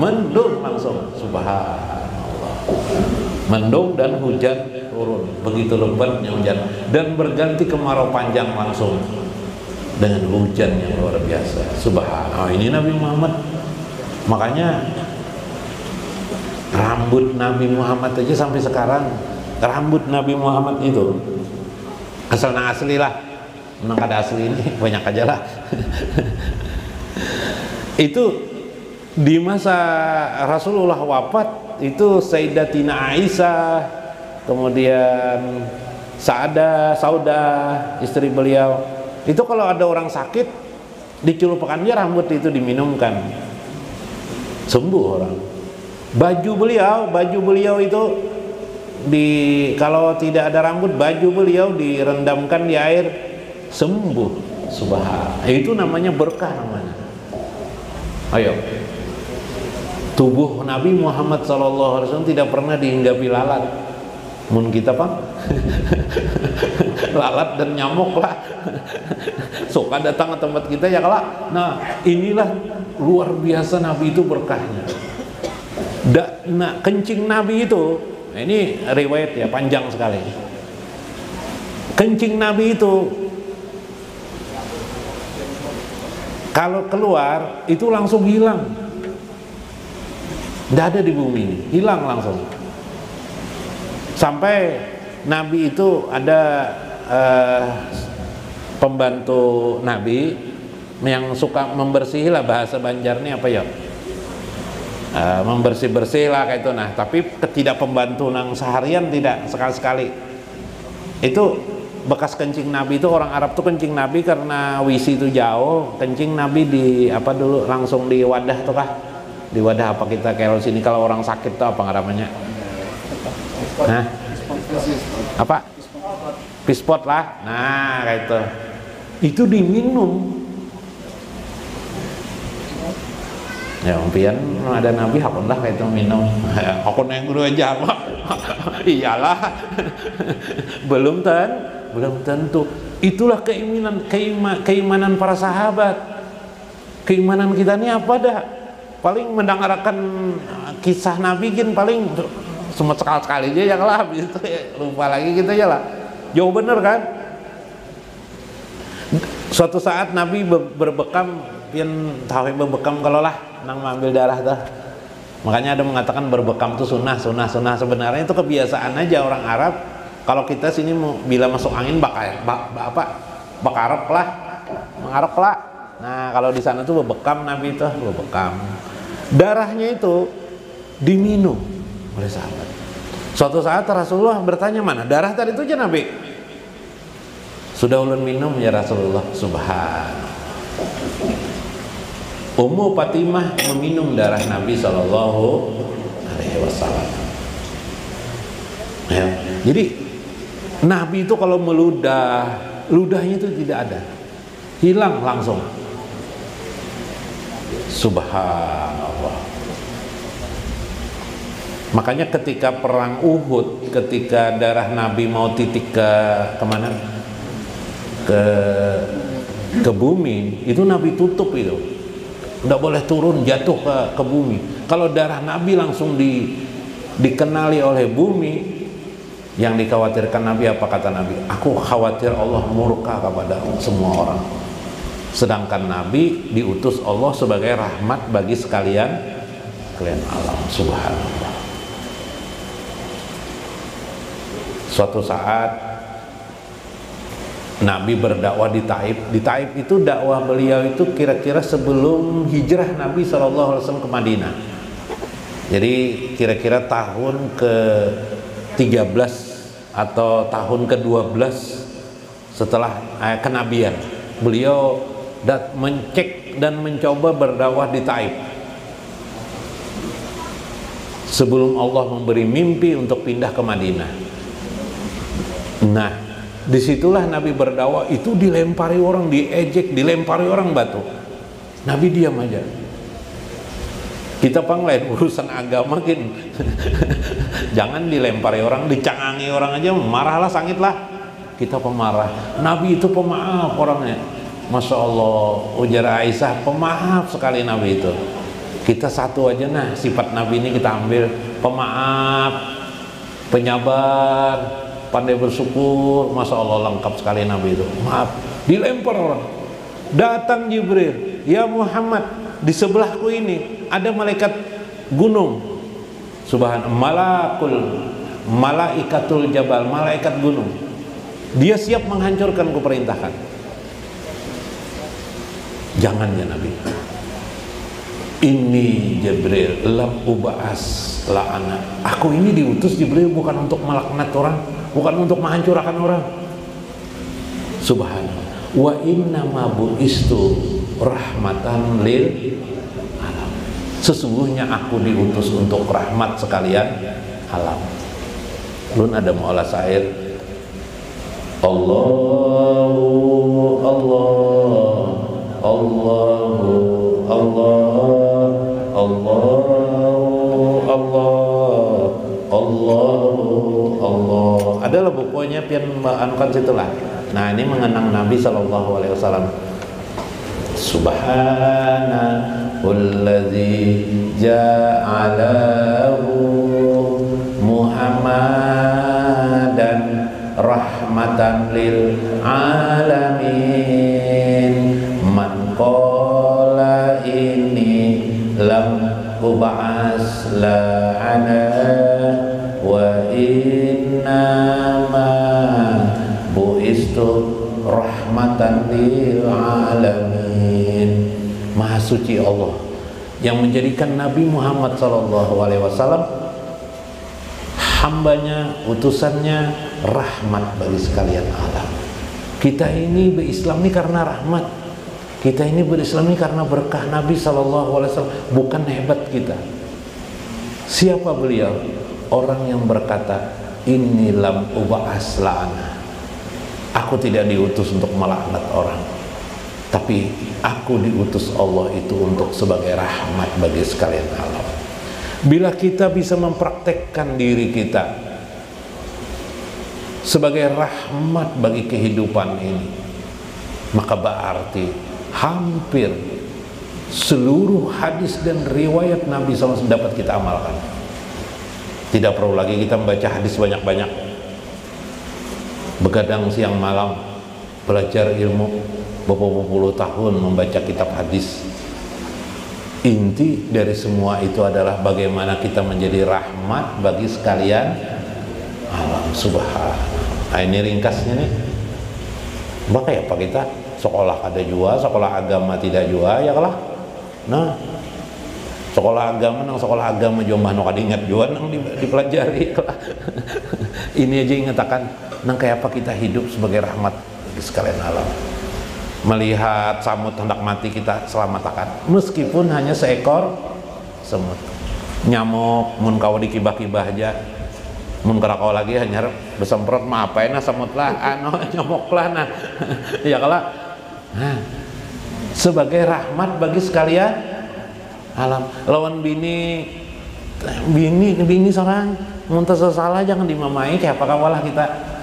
Mendung langsung. Subhanallah. Mendung dan hujan turun. Begitu lebatnya hujan, dan berganti kemarau panjang langsung dengan hujan yang luar biasa. Subhanallah. Ini Nabi Muhammad. Makanya rambut Nabi Muhammad aja sampai sekarang, rambut Nabi Muhammad itu asalnya asli lah. Menang kada asli ini banyak aja lah. Itu di masa Rasulullah wafat itu Sayyidatina Aisyah, kemudian Saudah istri beliau, itu kalau ada orang sakit dicelupkannya rambut itu diminumkan, sembuh orang. Baju beliau itu kalau tidak ada rambut, baju beliau direndamkan di air, sembuh. Subhanallah. Itu namanya berkah namanya. Ayo. Tubuh Nabi Muhammad SAW tidak pernah dihinggapi lalat. Mun kita Pak lalat dan nyamuk lah. Suka datang ke tempat kita ya kalak. Nah, inilah luar biasa Nabi itu berkahnya. Nah, kencing Nabi itu, nah ini riwayat ya, panjang sekali. Kencing Nabi itu Kalau keluar itu langsung hilang, tidak ada di bumi ini, hilang langsung. Sampai Nabi itu ada pembantu Nabi yang suka membersih lah, bahasa Banjarnya apa ya, membersih-bersih lah kayak itu. Nah tapi tidak pembantu nang seharian, tidak, sekali-sekali. Itu bekas kencing Nabi itu, orang Arab tuh kencing Nabi karena WC itu jauh, kencing Nabi di apa dulu, langsung di wadah tuh kah, di wadah apa kita kalau sini kalau orang sakit tuh apa namanya? Nah, apa? Pispot lah. Nah kayak itu diminum. Ya umpian ada Nabi hakun lah kayak itu minum. Hakun yang dulu aja pak. Iyalah. belum tentu. Itulah keimanan para sahabat. Keimanan kita ini apa dah? Paling mendengarkan kisah Nabi kan paling cuma sekali aja yang lah gitu ya. Lupa lagi gitu ya lah. Jauh bener kan? Suatu saat Nabi berbekam, pian tahu berbekam kalau lah nang mengambil darah dah. Makanya ada mengatakan berbekam itu sunnah. Sebenarnya itu kebiasaan aja orang Arab. Kalau kita sini bila masuk angin bakarok lah, mengarok lah. Nah kalau di sana tuh berbekam, Nabi itu berbekam. Darahnya itu diminum oleh sahabat. Suatu saat Rasulullah bertanya, mana darah tadi itu aja Nabi? Sudah ulun minum ya Rasulullah. Subhanallah. Ummu Fatimah meminum darah Nabi Shallallahu Alaihi Wasallam. Ya. Jadi Nabi itu kalau meludah, ludahnya itu tidak ada, hilang langsung. Subhanallah. Makanya ketika perang Uhud, ketika darah Nabi mau titik ke kemana? Ke bumi, itu Nabi tutup itu. Tidak boleh turun jatuh ke bumi. Kalau darah Nabi langsung dikenali oleh bumi, yang dikhawatirkan Nabi apa kata Nabi? Aku khawatir Allah murka kepada semua orang. Sedangkan Nabi diutus Allah sebagai rahmat bagi sekalian alam. Subhanallah. Suatu saat Nabi berdakwah di Taif. Di Taif itu dakwah beliau itu kira-kira sebelum hijrah Nabi SAW ke Madinah. Jadi kira-kira tahun ke-13 atau tahun ke-12 setelah kenabian. Beliau mencek dan mencoba berdakwah di Taif. Sebelum Allah memberi mimpi untuk pindah ke Madinah. Nah, disitulah Nabi berdakwah, itu dilempari orang, diejek, dilempari orang batu. Nabi diam aja. Kita lain urusan agama kan. Jangan dilempari orang, dicangangi orang aja, marahlah sangitlah. Kita pemarah. Nabi itu pemaaf orangnya. Masya Allah, ujar Aisyah, pemaaf sekali Nabi itu. Kita satu aja nah, sifat Nabi ini kita ambil, pemaaf, penyabar, pandai bersyukur. Masya Allah, lengkap sekali Nabi itu. Maaf, dilempar orang. Datang Jibril, ya Muhammad, di sebelahku ini ada malaikat gunung. Subhanallah, malaikatul jabal, malaikat gunung. Dia siap menghancurkan, kuperintahkan. Jangan ya Nabi. Ini Jibril lam uba'as la'ana. Aku ini diutus Jibril bukan untuk melaknat orang, bukan untuk menghancurkan orang. Subhanallah. Wa inna ma bu'istu rahmatan lil alam. Sesungguhnya aku diutus untuk rahmat sekalian alam. Belum ada mu'alah syair. Allahu Allah, Allahu Allah, Allahu Allah, Allahu Allah. Adalah bukunya pian anukan situlah. Nah ini mengenang Nabi Sallallahu Alaihi Wasallam. Subhanalladzi ja'alahu Muhammadan rahmatan lil alamin man qala lil alamin. Maha suci Allah yang menjadikan Nabi Muhammad SAW hambanya, utusannya, rahmat bagi sekalian alam. Kita ini berislam ini karena rahmat. Kita ini berislam ini karena berkah Nabi SAW, bukan hebat kita. Siapa beliau? Orang yang berkata, inni lam uba'as la'ana. Aku tidak diutus untuk melaknat orang, tapi aku diutus Allah itu untuk sebagai rahmat bagi sekalian alam. Bila kita bisa mempraktekkan diri kita sebagai rahmat bagi kehidupan ini, maka berarti hampir seluruh hadis dan riwayat Nabi SAW dapat kita amalkan. Tidak perlu lagi kita membaca hadis banyak-banyak, begadang siang malam belajar ilmu berpuluh-puluh tahun membaca kitab hadis. Inti dari semua itu adalah bagaimana kita menjadi rahmat bagi sekalian alam. Subhanallah. Nah, ini ringkasnya nih. Maka ya Pak, kita sekolah ada jua, sekolah agama tidak jua, ya kalah. Nah, sekolah agama nang sekolah agama jombah nu kadingat jua nang dipelajari. Ini aja ingatakan nang kayak apa kita hidup sebagai rahmat bagi sekalian alam. Melihat samut hendak mati kita selamatkan, meskipun hanya seekor semut. Nyamuk mun kawa dikibah-kibah aja, mun karakau lagi hanya besemprot mah apain samut lah, nyamuk lah nah. Ya kalah. Nah, sebagai rahmat bagi sekalian alam. Lawan bini seorang muntah salah jangan dimamai, kayak apa kawalah kita.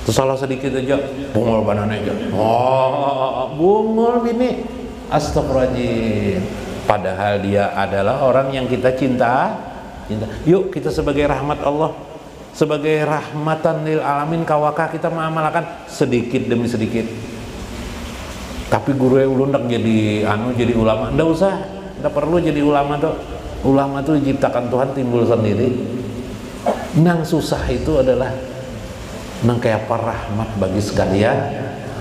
Terus salah sedikit aja, bungul banana aja. Oh, bungul bini. Astagfirullahaladzim. Padahal dia adalah orang yang kita cinta. Yuk kita sebagai rahmat Allah, sebagai rahmatan lil alamin kawaka, kita mengamalkan sedikit demi sedikit. Tapi guru ulun ndak jadi jadi ulama. Ndak usah, ndak perlu jadi ulama tuh. Ulama tuh diciptakan Tuhan timbul sendiri. Nang susah itu adalah nang kayak apa rahmat bagi sekalian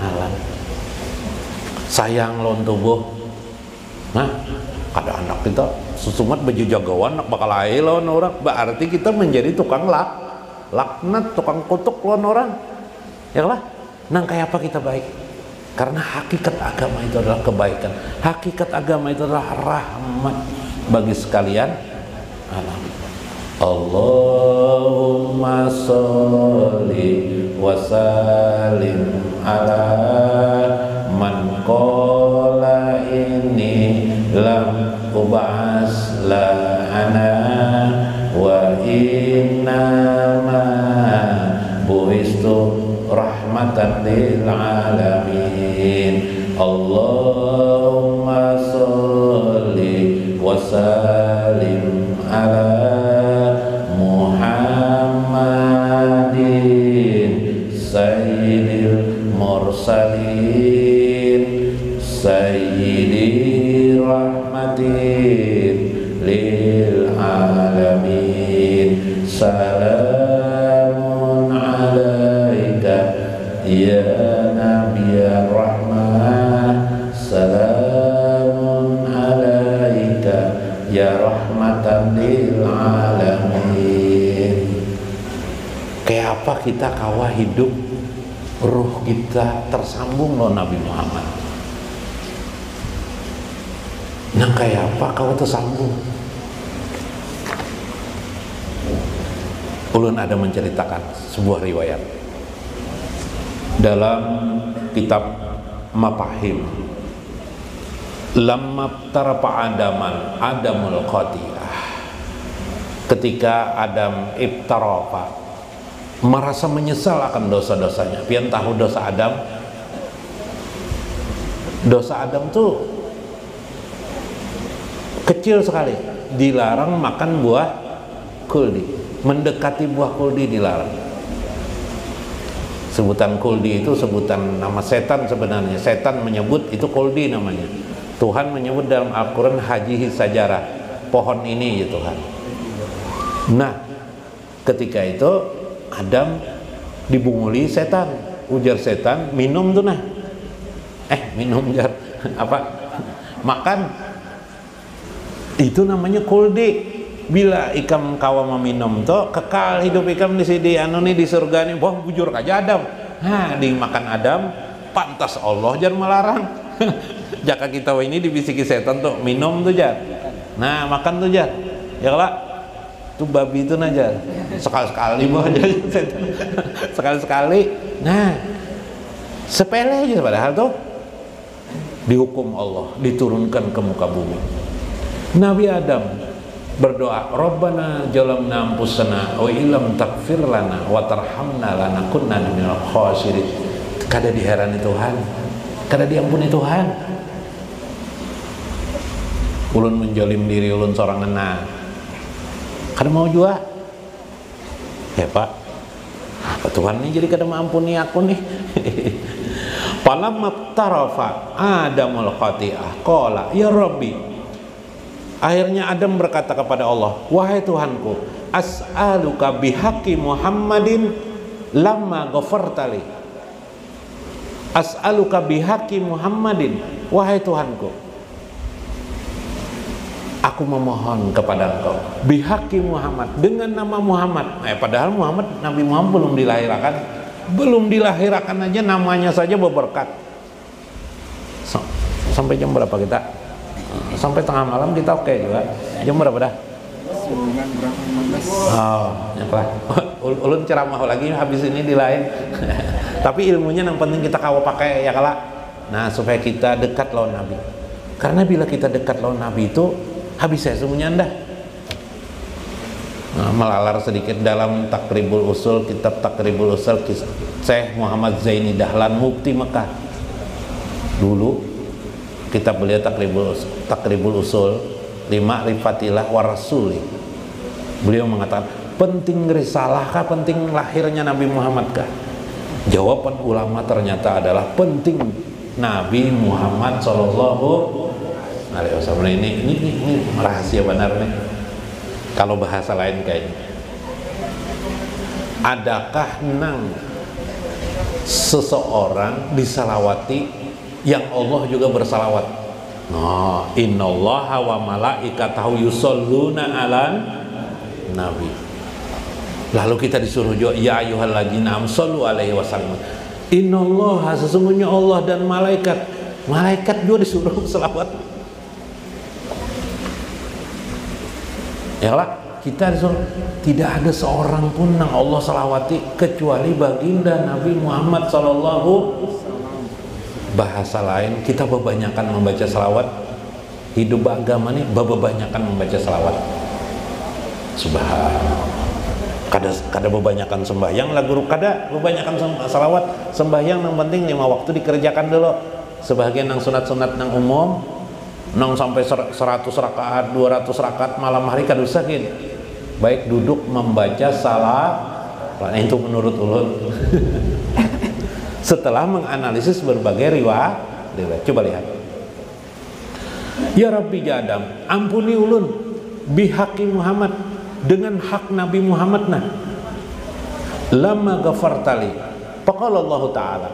alam. Sayang lawan tubuh. Nah, ada anak kita sesumat baju jagawan nak bakal ae lawan orang, berarti kita menjadi tukang laknat, tukang kutuk lawan orang. Ya lah, nang kayak apa kita baik? Karena hakikat agama itu adalah kebaikan. Hakikat agama itu adalah rahmat bagi sekalian alam. Allahumma sholli wa sallim ala man qala inni lam ub'as la'ana wa inna ma bu'istu rahmatan lil alamin. Allahumma sholli wa sallim ala Sayyidil mursalin Sayyidi rahmatin lil alamin. Salamun alaika ya Nabiyyar rahmah. Salamun alaika ya rahmatan lil alamin. Kayak apa kita kawa hidup, ruh kita tersambung loh Nabi Muhammad. Nah kayak apa kawa tersambung? Ulun ada menceritakan sebuah riwayat dalam kitab Mafahim. Lamma tarafa Adamul Qati'ah. Ketika Adam ibtarafa, merasa menyesal akan dosa-dosanya. Pian tahu dosa Adam? Dosa Adam tuh kecil sekali. Dilarang makan buah kuldi. Mendekati buah kuldi dilarang. Sebutan kuldi itu sebutan nama setan sebenarnya. Setan menyebut itu kuldi namanya. Tuhan menyebut dalam Al-Quran hajihi sajarah, pohon ini ya Tuhan. Nah, ketika itu Adam dibunguli setan, ujar setan, minum tuh nah. minum jar apa makan, itu namanya kuldi. Bila ikam kawa meminum tuh kekal hidup ikam di sini anu nih di surga nih, wah bujur aja Adam. Nah dimakan Adam, pantas Allah jar melarang. Jaka kita ini dibisiki setan tuh minum tuh jar, nah makan tuh jar, ya lah tuh babi itu aja sekali-sekali mah aja sekali-sekali. Nah sepele aja, padahal tuh dihukum Allah, diturunkan ke muka bumi. Nabi Adam berdoa, Rabbana jalamna anfusana wa illam taghfir lana wa tarhamna lanakunanna minal khasirin. Kada diherani Tuhan, kada diampuni Tuhan. Ulun menjolim diri ulun sorangan, kada mau jua. Ya Pak, Tuhan ini jadi kada mengampuni aku nih. Falamma tarafa Adamul khati'ah qala ya Rabbi. Akhirnya Adam berkata kepada Allah, wahai Tuhanku, as'aluka bihaqqi Muhammadin lamma ghafartali. As'aluka bihaqqi Muhammadin, wahai Tuhanku, aku memohon kepada Engkau bihaqqi Muhammad, dengan nama Muhammad. Padahal Nabi Muhammad belum dilahirkan aja namanya saja berberkat. Sampai jam berapa kita? Sampai tengah malam kita oke juga. Jam berapa dah? 15. Oh, nyaklah. Ulun ceramah lagi habis ini di lain. Tapi ilmunya yang penting kita kawa pakai ya kala. Nah, supaya kita dekat lawan Nabi. Karena bila kita dekat lawan Nabi itu habis saya semuanya dah. Nah, melalar sedikit dalam Takribul Usul, kitab Takribul Usul Syekh Muhammad Zaini Dahlan Mufti Mekah. Dulu kitab beliau Takribul Usul lima rifatilah warasuli. Beliau mengatakan, penting risalah kah, penting lahirnya Nabi Muhammad kah? Jawaban ulama ternyata adalah penting Nabi Muhammad Sallallahu Alaihi Wasallam. Ini rahasia benar nih. Kalau bahasa lain kayaknya, adakah nang seseorang disalawati yang Allah juga bersalawat? Nah, innallaha wa malaikatahu yusholluna 'alan nabi. Lalu kita disuruh juga, ya ayyuhalladzina amanu shollu alaihi wasallam. Innallaha, sesungguhnya Allah dan malaikat juga disuruh selawat. Ya lah, kita disuruh, tidak ada seorang pun yang Allah salawati kecuali baginda Nabi Muhammad sallallahu. Bahasa lain, kita kebanyakan membaca selawat. Hidup agama nih kebanyakan membaca selawat. Subhanallah. Kada kebanyakan sembahyang lah guru, kada kebanyakan selawat. Sembahyang yang penting 5 waktu dikerjakan dulu. Sebagian yang sunat-sunat yang umum, nang sampai 100 rakaat, 200 rakaat malam hari kada usah gini. Baik duduk membaca salat. Nah, itu menurut ulun. Setelah menganalisis berbagai riwayat, coba lihat. Ya Rabbi ya Adam, ampuni ulun bihaqqi Muhammad, dengan hak Nabi Muhammad nah. Lama ghafartali. Faqala Allah Ta'ala.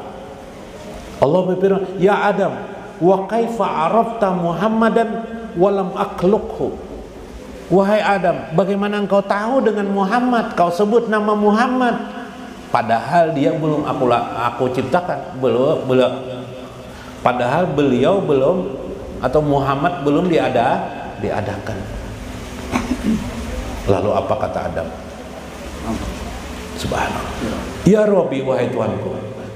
Allah berfirman, ya Adam, wa kaifa arafta Muhammadan walam akhluqhu. Wahai Adam, bagaimana engkau tahu dengan Muhammad? Kau sebut nama Muhammad padahal dia belum aku ciptakan, belum. Padahal beliau belum, atau Muhammad belum diadakan. Lalu apa kata Adam? Subhanallah. Ya Rabbi, wahai Tuhanku,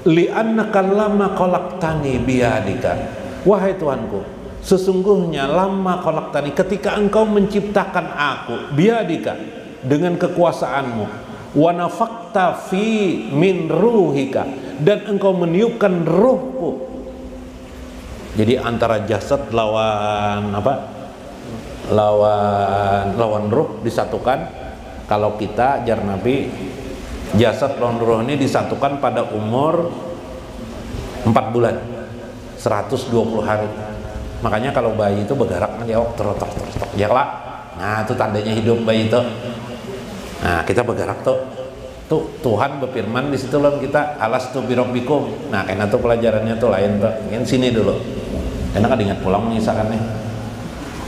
li'annaka lamma khalaqtani biyadika. Wahai Tuhanku, sesungguhnya lamma khalaqtani, ketika engkau menciptakan aku biyadika, dengan kekuasaanmu, wa nafakta fi min ruhika, dan engkau meniupkan ruhku. Jadi antara jasad lawan apa? Lawan ruh disatukan. Kalau kita jar Nabi, jasad lawan ruh ini disatukan pada umur 4 bulan 120 hari. Makanya kalau bayi itu bergerak dia terus ya lah. Nah, itu tandanya hidup bayi itu. Nah, kita bergerak tuh. Tuh Tuhan berfirman di situ lawan kita alastu birabbikum. Nah, karena tuh pelajarannya tuh lain tuh. Ingin sini dulu. Karena kan ingat pulang menyisakannya.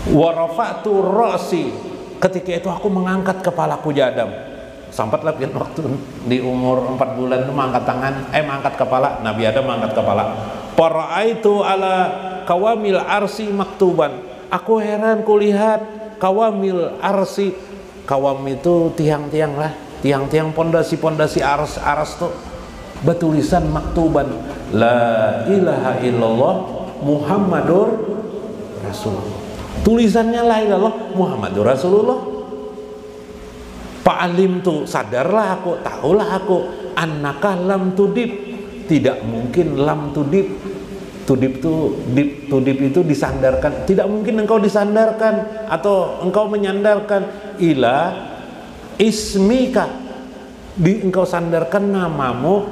Wa rafa'tu ra'si. Ketika itu aku mengangkat kepalaku ya Adam. Sampatlah waktu di umur 4 bulan itu mengangkat tangan, mengangkat kepala. Nabi Adam mengangkat kepala. Para'aitu ala kawamil arsi maktuban. Aku heran kulihat kawamil arsi. Kawam itu tiang-tiang lah, tiang-tiang pondasi-pondasi aras tuh bertulisan maktuban la ilaha illallah Muhammadur Rasulullah. Tulisannya la ilaha illallah Muhammadur Rasulullah. Pak Alim tuh sadarlah aku, tahulah aku annaka lam tudib. Tidak mungkin lam tudib. Tudib itu disandarkan. Tidak mungkin engkau disandarkan atau engkau menyandarkan ila ismika. Engkau sandarkan namamu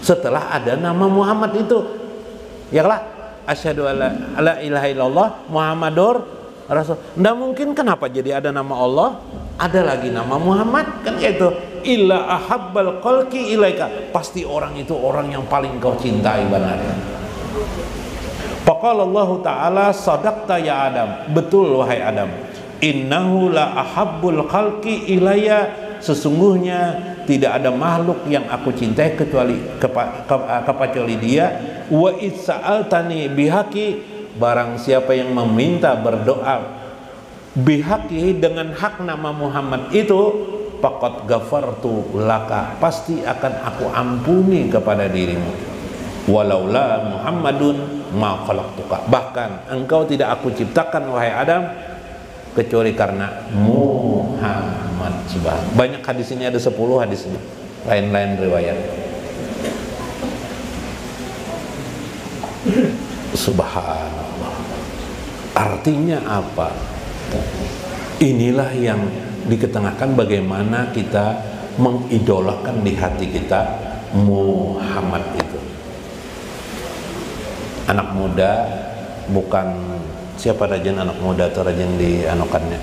setelah ada nama Muhammad itu. Ya lah, asyhadu alla ilaha illallah Muhammadur Rasul. Tidak mungkin, kenapa jadi ada nama Allah? Ada lagi nama Muhammad, kan yaitu illa ahabbal khalqi ilaika. Pasti orang itu orang yang paling kau cintai benarnya. Faqala Allah Ta'ala sadaqta ya Adam. Betul wahai Adam. Innahu la ahabbul khalqi ilayya. Sesungguhnya tidak ada makhluk yang aku cintai kecuali kecuali dia. Wa itsa'altani bihaqi. Barang siapa yang meminta berdoa bihaqi dengan hak nama Muhammad itu, faqad ghafartu laka. Pasti akan aku ampuni kepada dirimu. Walaula Muhammadun ma khalaqtuka. Bahkan engkau tidak aku ciptakan wahai Adam kecuali karena Muhammad. Subhanallah. Banyak hadis ini, ada 10 hadis ini. Lain-lain riwayat. Subhanallah. Artinya apa? Inilah yang diketengahkan bagaimana kita mengidolakan di hati kita Muhammad itu. Anak muda bukan siapa rajin anak muda atau rajin di anokannya.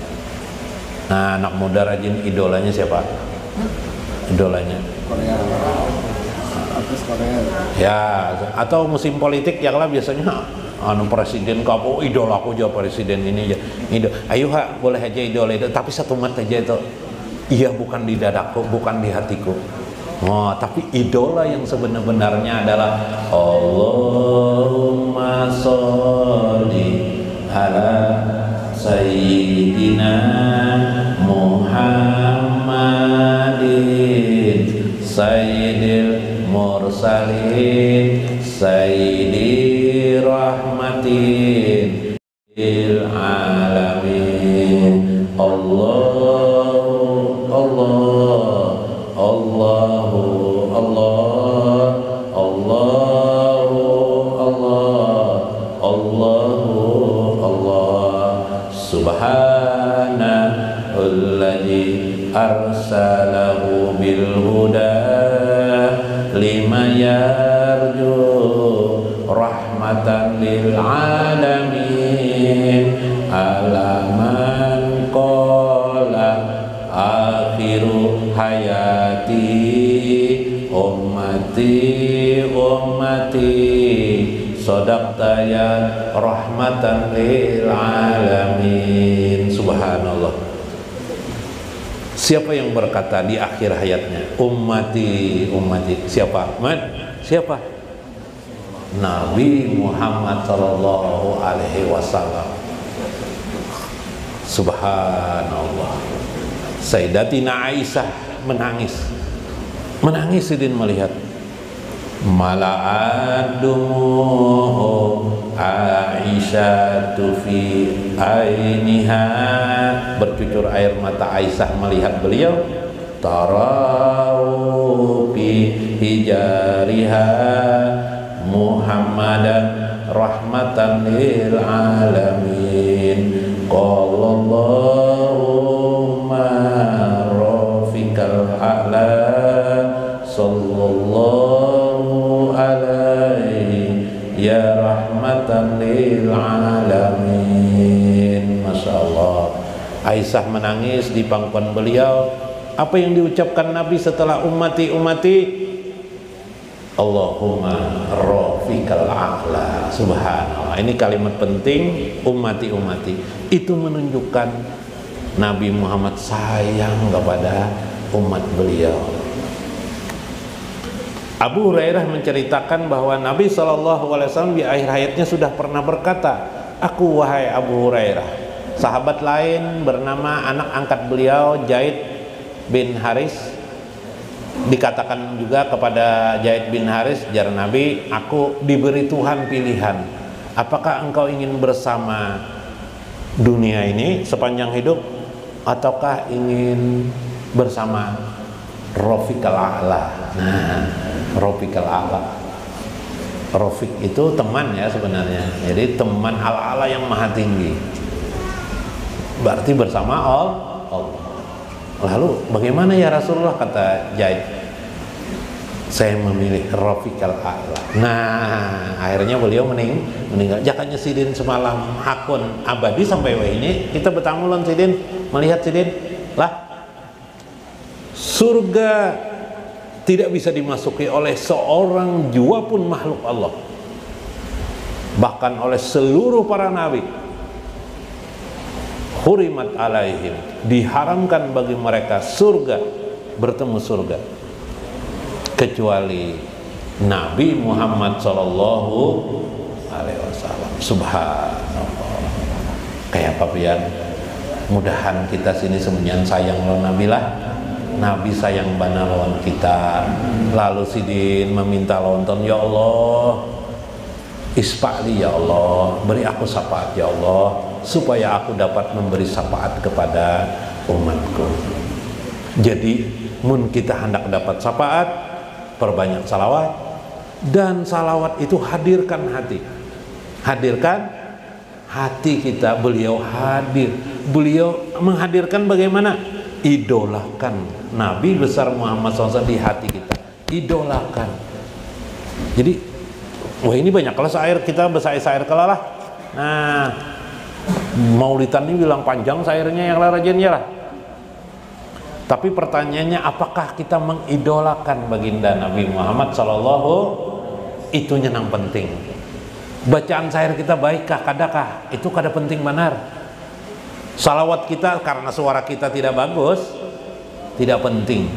Nah, anak muda rajin idolanya siapa? Idolanya Korea. Artis Korea. Ya, atau musim politik yang lah biasanya presiden kamu idol aku aja, presiden ini aja. Ayo ha, boleh aja idol itu, tapi satu mat aja itu. Iya, bukan di dadaku, bukan di hatiku. Oh, tapi idola yang sebenarnya adalah Allahumma sholli ala sayyidina Muhammadin sayyidil mursalin sayyidi rahmatin lil alamin. Subhanalladzi arsalahu bil huda lima yarju rahmatan lil alamin alaman qala akhiru hayati ummati sadaqta ya rahmatan lil alamin. Subhanallah. Siapa yang berkata di akhir hayatnya ummati? Siapa? Siapa? Nabi Muhammad sallallahu alaihi wasallam. Subhanallah. Sayyidatina Aisyah menangis sidin melihat mala'adumu Aisyah fi ainiha, bercucur air mata Aisyah melihat beliau. Tarau fi hijariha Muhammadan rahmatan lil alamin. Qallallahumma rafiqal a'la sallallahu alaihi ya rahmatan lil alamin. Masya Allah. Aisyah menangis di pangkuan beliau Apa yang diucapkan Nabi setelah ummati ummati? Allahumma rafiqal a'la. Subhanallah. Ini kalimat penting, ummati ummati. Itu menunjukkan Nabi Muhammad sayang kepada umat beliau. Abu Hurairah menceritakan bahwa Nabi SAW di akhir hayatnya sudah pernah berkata, "Aku wahai Abu Hurairah." Sahabat lain bernama anak angkat beliau Zaid bin Haris, dikatakan juga kepada Zaid bin Haris, jar Nabi, "Aku diberi Tuhan pilihan. Apakah engkau ingin bersama dunia ini sepanjang hidup, ataukah ingin bersama Rafiqal A'la?" Nah, Rafiqal A'la, Rafiq itu teman ya sebenarnya. Jadi teman al-a'la yang maha tinggi. Berarti bersama Allah. Lalu bagaimana ya Rasulullah, kata Zaid, "Saya memilih Rafiqal A'la." Nah, akhirnya beliau meninggal. Jakanya Sidin semalam hakun abadi sampai ini kita bertamulun Sidin, melihat Sidin lah, surga tidak bisa dimasuki oleh seorang jua pun makhluk Allah, bahkan oleh seluruh para nabi. Hurimat alaihim, diharamkan bagi mereka surga, bertemu surga, kecuali Nabi Muhammad sallallahu alaihi wasallam. Subhanallah. Kayak apa pian? Mudahan kita sini semuanya sayang lawan Nabi lah. Nabi sayang bana lawan kita. Lalu Sidin meminta lonton, "Ya Allah, isfa'li ya Allah, beri aku syafaat ya Allah, supaya aku dapat memberi syafaat kepada umatku." Jadi mun kita hendak dapat syafaat, perbanyak salawat, dan salawat itu hadirkan hati. Hadirkan hati kita. Beliau hadir. Beliau menghadirkan bagaimana? Idolakan Nabi besar Muhammad SAW di hati kita. Idolakan. Jadi, wah ini banyak kalau syair kita bersair-sair kalalah. Nah, Maulidan ini bilang panjang syairnya yang rajinnya lah. Tapi pertanyaannya, apakah kita mengidolakan baginda Nabi Muhammad Sallallahu? Itunya yang penting. Bacaan syair kita baikkah, kadakah? Itu kada penting benar. Salawat kita karena suara kita tidak bagus, tidak penting.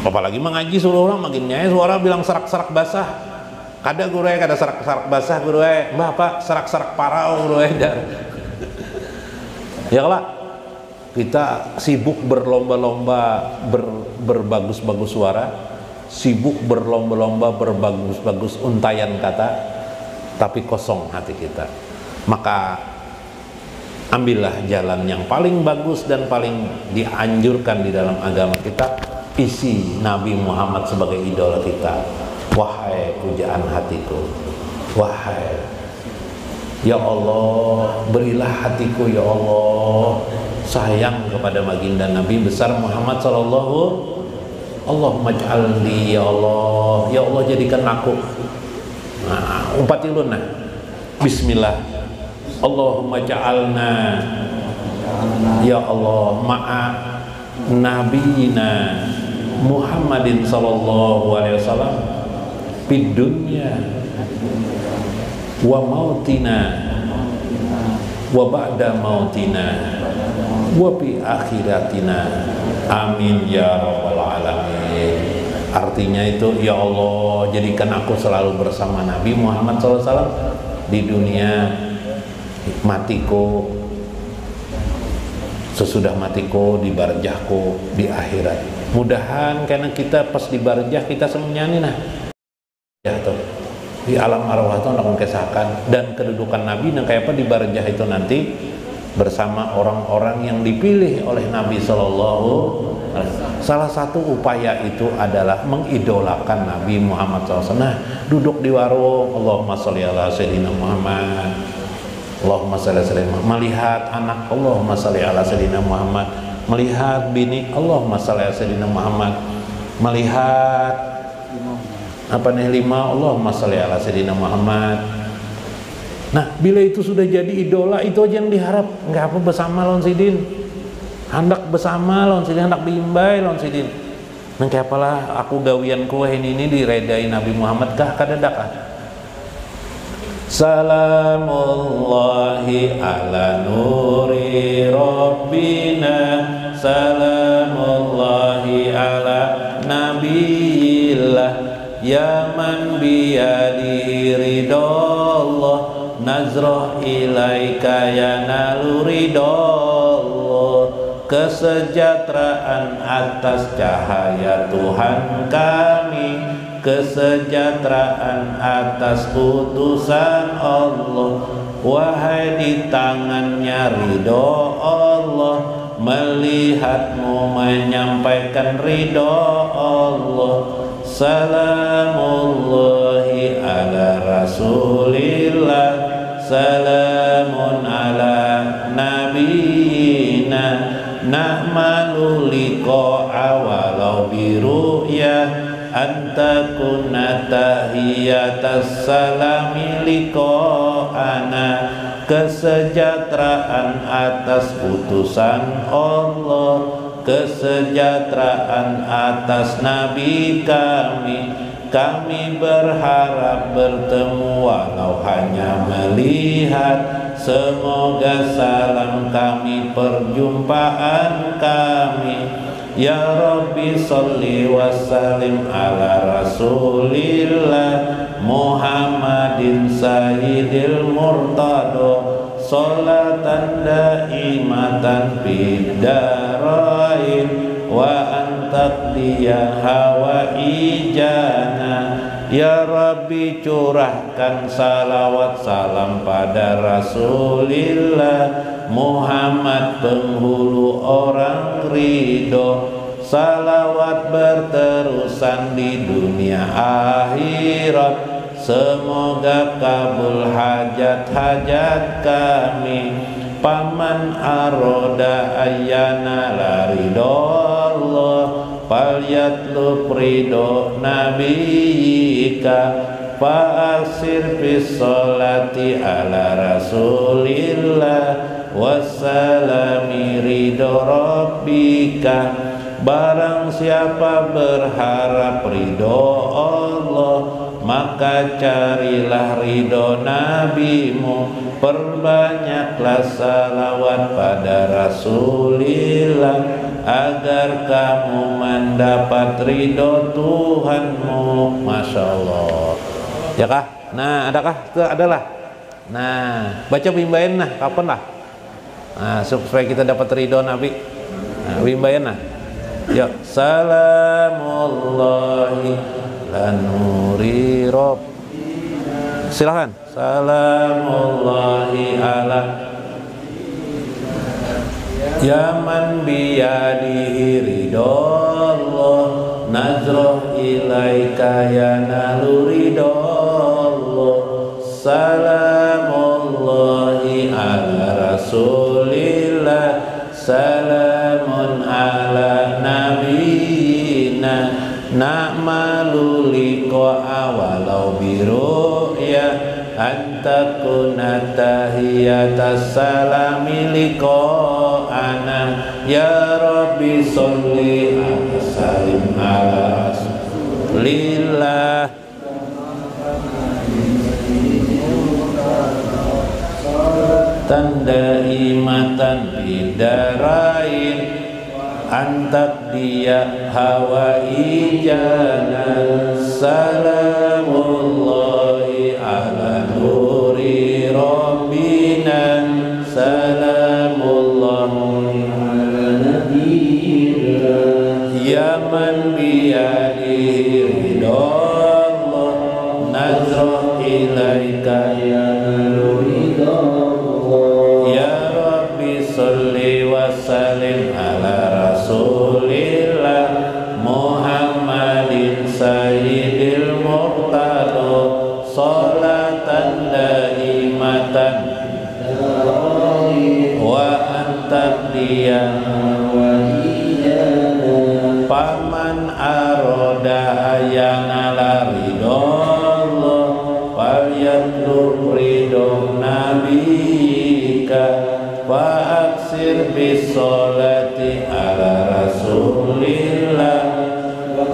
Apalagi mengaji suruh orang makinnya suara bilang serak-serak basah. Kada guru kada serak-serak basah guru Bapak serak-serak parau guru ya lah. Kita sibuk berlomba-lomba berbagus-bagus suara, sibuk berlomba-lomba berbagus-bagus untayan kata, tapi kosong hati kita. Maka ambillah jalan yang paling bagus dan paling dianjurkan di dalam agama kita. Isi Nabi Muhammad sebagai idola kita. Wahai pujaan hatiku, wahai ya Allah, berilah hatiku ya Allah sayang kepada baginda Nabi besar Muhammad sallallahu. Allahumma ij'alni ya Allah jadikan aku. Nah, umpatilun nah. Bismillah. Allahumma ja'alna ya Allah ma'a nabiyina Muhammadin sallallahu alaihi wasallam fid dunya wa mautina wa ba'da mautina wa fi akhiratina, amin ya rabbal alamin. Artinya itu, ya Allah jadikan aku selalu bersama Nabi Muhammad SAW di dunia, matiku, sesudah matiku, di barjahku di akhirat. Mudahan karena kita pas di barjah kita semuanya nah ya tuh di alam arwah itu nak mengesahkan, dan kedudukan Nabi yang kayak apa di barjah itu nanti bersama orang-orang yang dipilih oleh Nabi Sallallahu Alaihi Wasallam. Salah satu upaya itu adalah mengidolakan Nabi Muhammad SAW. Nah, duduk di warung, Allahumma sholli ala sayyidina Muhammad, Allahumma sholli ala sayyidina Muhammad. Melihat anak, Allahumma sholli ala sayyidina Muhammad. Melihat bini, Allahumma sholli ala sayyidina Muhammad. Melihat apa nih lima, Allahumma sholli ala sayyidina Muhammad. Nah, bila itu sudah jadi idola, itu aja yang diharap. Nggak apa bersama lawan sidin. Hendak bersama lawan sidin, hendak bimbay lawan sidin. Nang apalah aku gawian kue ini diredain Nabi Muhammad kah kadadak ah. Salamullahi ala nuri rabbina, salamullahi ala nabiyillah, ya man biyadihi ridallah, nazrah ilaika yanalu ridallah. Kesejahteraan atas cahaya Tuhan kami, kesejahteraan atas utusan Allah. Wahai di tangannya ridho Allah, melihatmu menyampaikan ridho Allah. Salamullahi ala rasulillah, salamun ala nabiyina, na'malu liqa'a walau biru'yah, anta kunna tahiyatas salami liqa'ana. Kesejahteraan atas utusan Allah, kesejahteraan atas nabi kami. Kami berharap bertemu walau hanya melihat. Semoga salam kami perjumpaan kami. Ya Rabbi sholli wa sallim ala rasulillah Muhammadin sayyidil murtado, sholatan daimatan fid darain wa antaqdiya hawaijana. Ya Rabbi curahkan salawat salam pada Rasulillah Muhammad penghulu orang ridho. Salawat berterusan di dunia akhirat. Semoga kabul hajat-hajat kami. Paman aroda ayyana la ridallah, falyatlub ridho nabiyika, fa'asir bis sholati ala rasulillah, wassalami ridho rabbika. Barang siapa berharap ridho Allah, maka carilah ridho nabimu. Perbanyaklah salawat pada Rasulillah, agar kamu mendapat ridho Tuhanmu. Masya Allah. Ya kah? Nah, adakah? Itu adalah. Nah, baca bimbain nah, kapan lah? Nah, supaya kita dapat ridho Nabi. Nah, bimbain nah. Ya, salamullahi lanuri rob. Silahkan. Salamullahi ala ya man biyadihi ridallah, nazrah ilaika yanalu ridallah. Salamullahi ala rasulillah, salamun ala nabiyina, na'malu liqa'a walau biru'yah, anta kunna tahiyatas salami liqa'ana. Ya Rabbi sholli wa sallim ala rasulillah. Tanda imatan bidarain, antak dia hawaijana. Salamullahi ala nuri rabbina, salamullahi ala nabiyillah, ya man biyadihi ridallah, nazrah ilaika ya sholli wa sallim ala rasulillah Muhammadin sayyidil murtado, sholatan daimatan wa antaqdiyan paman aroda ayanala ridallah, falyatlub ridho nabika, fa'aksir bis sholati ala rasulillah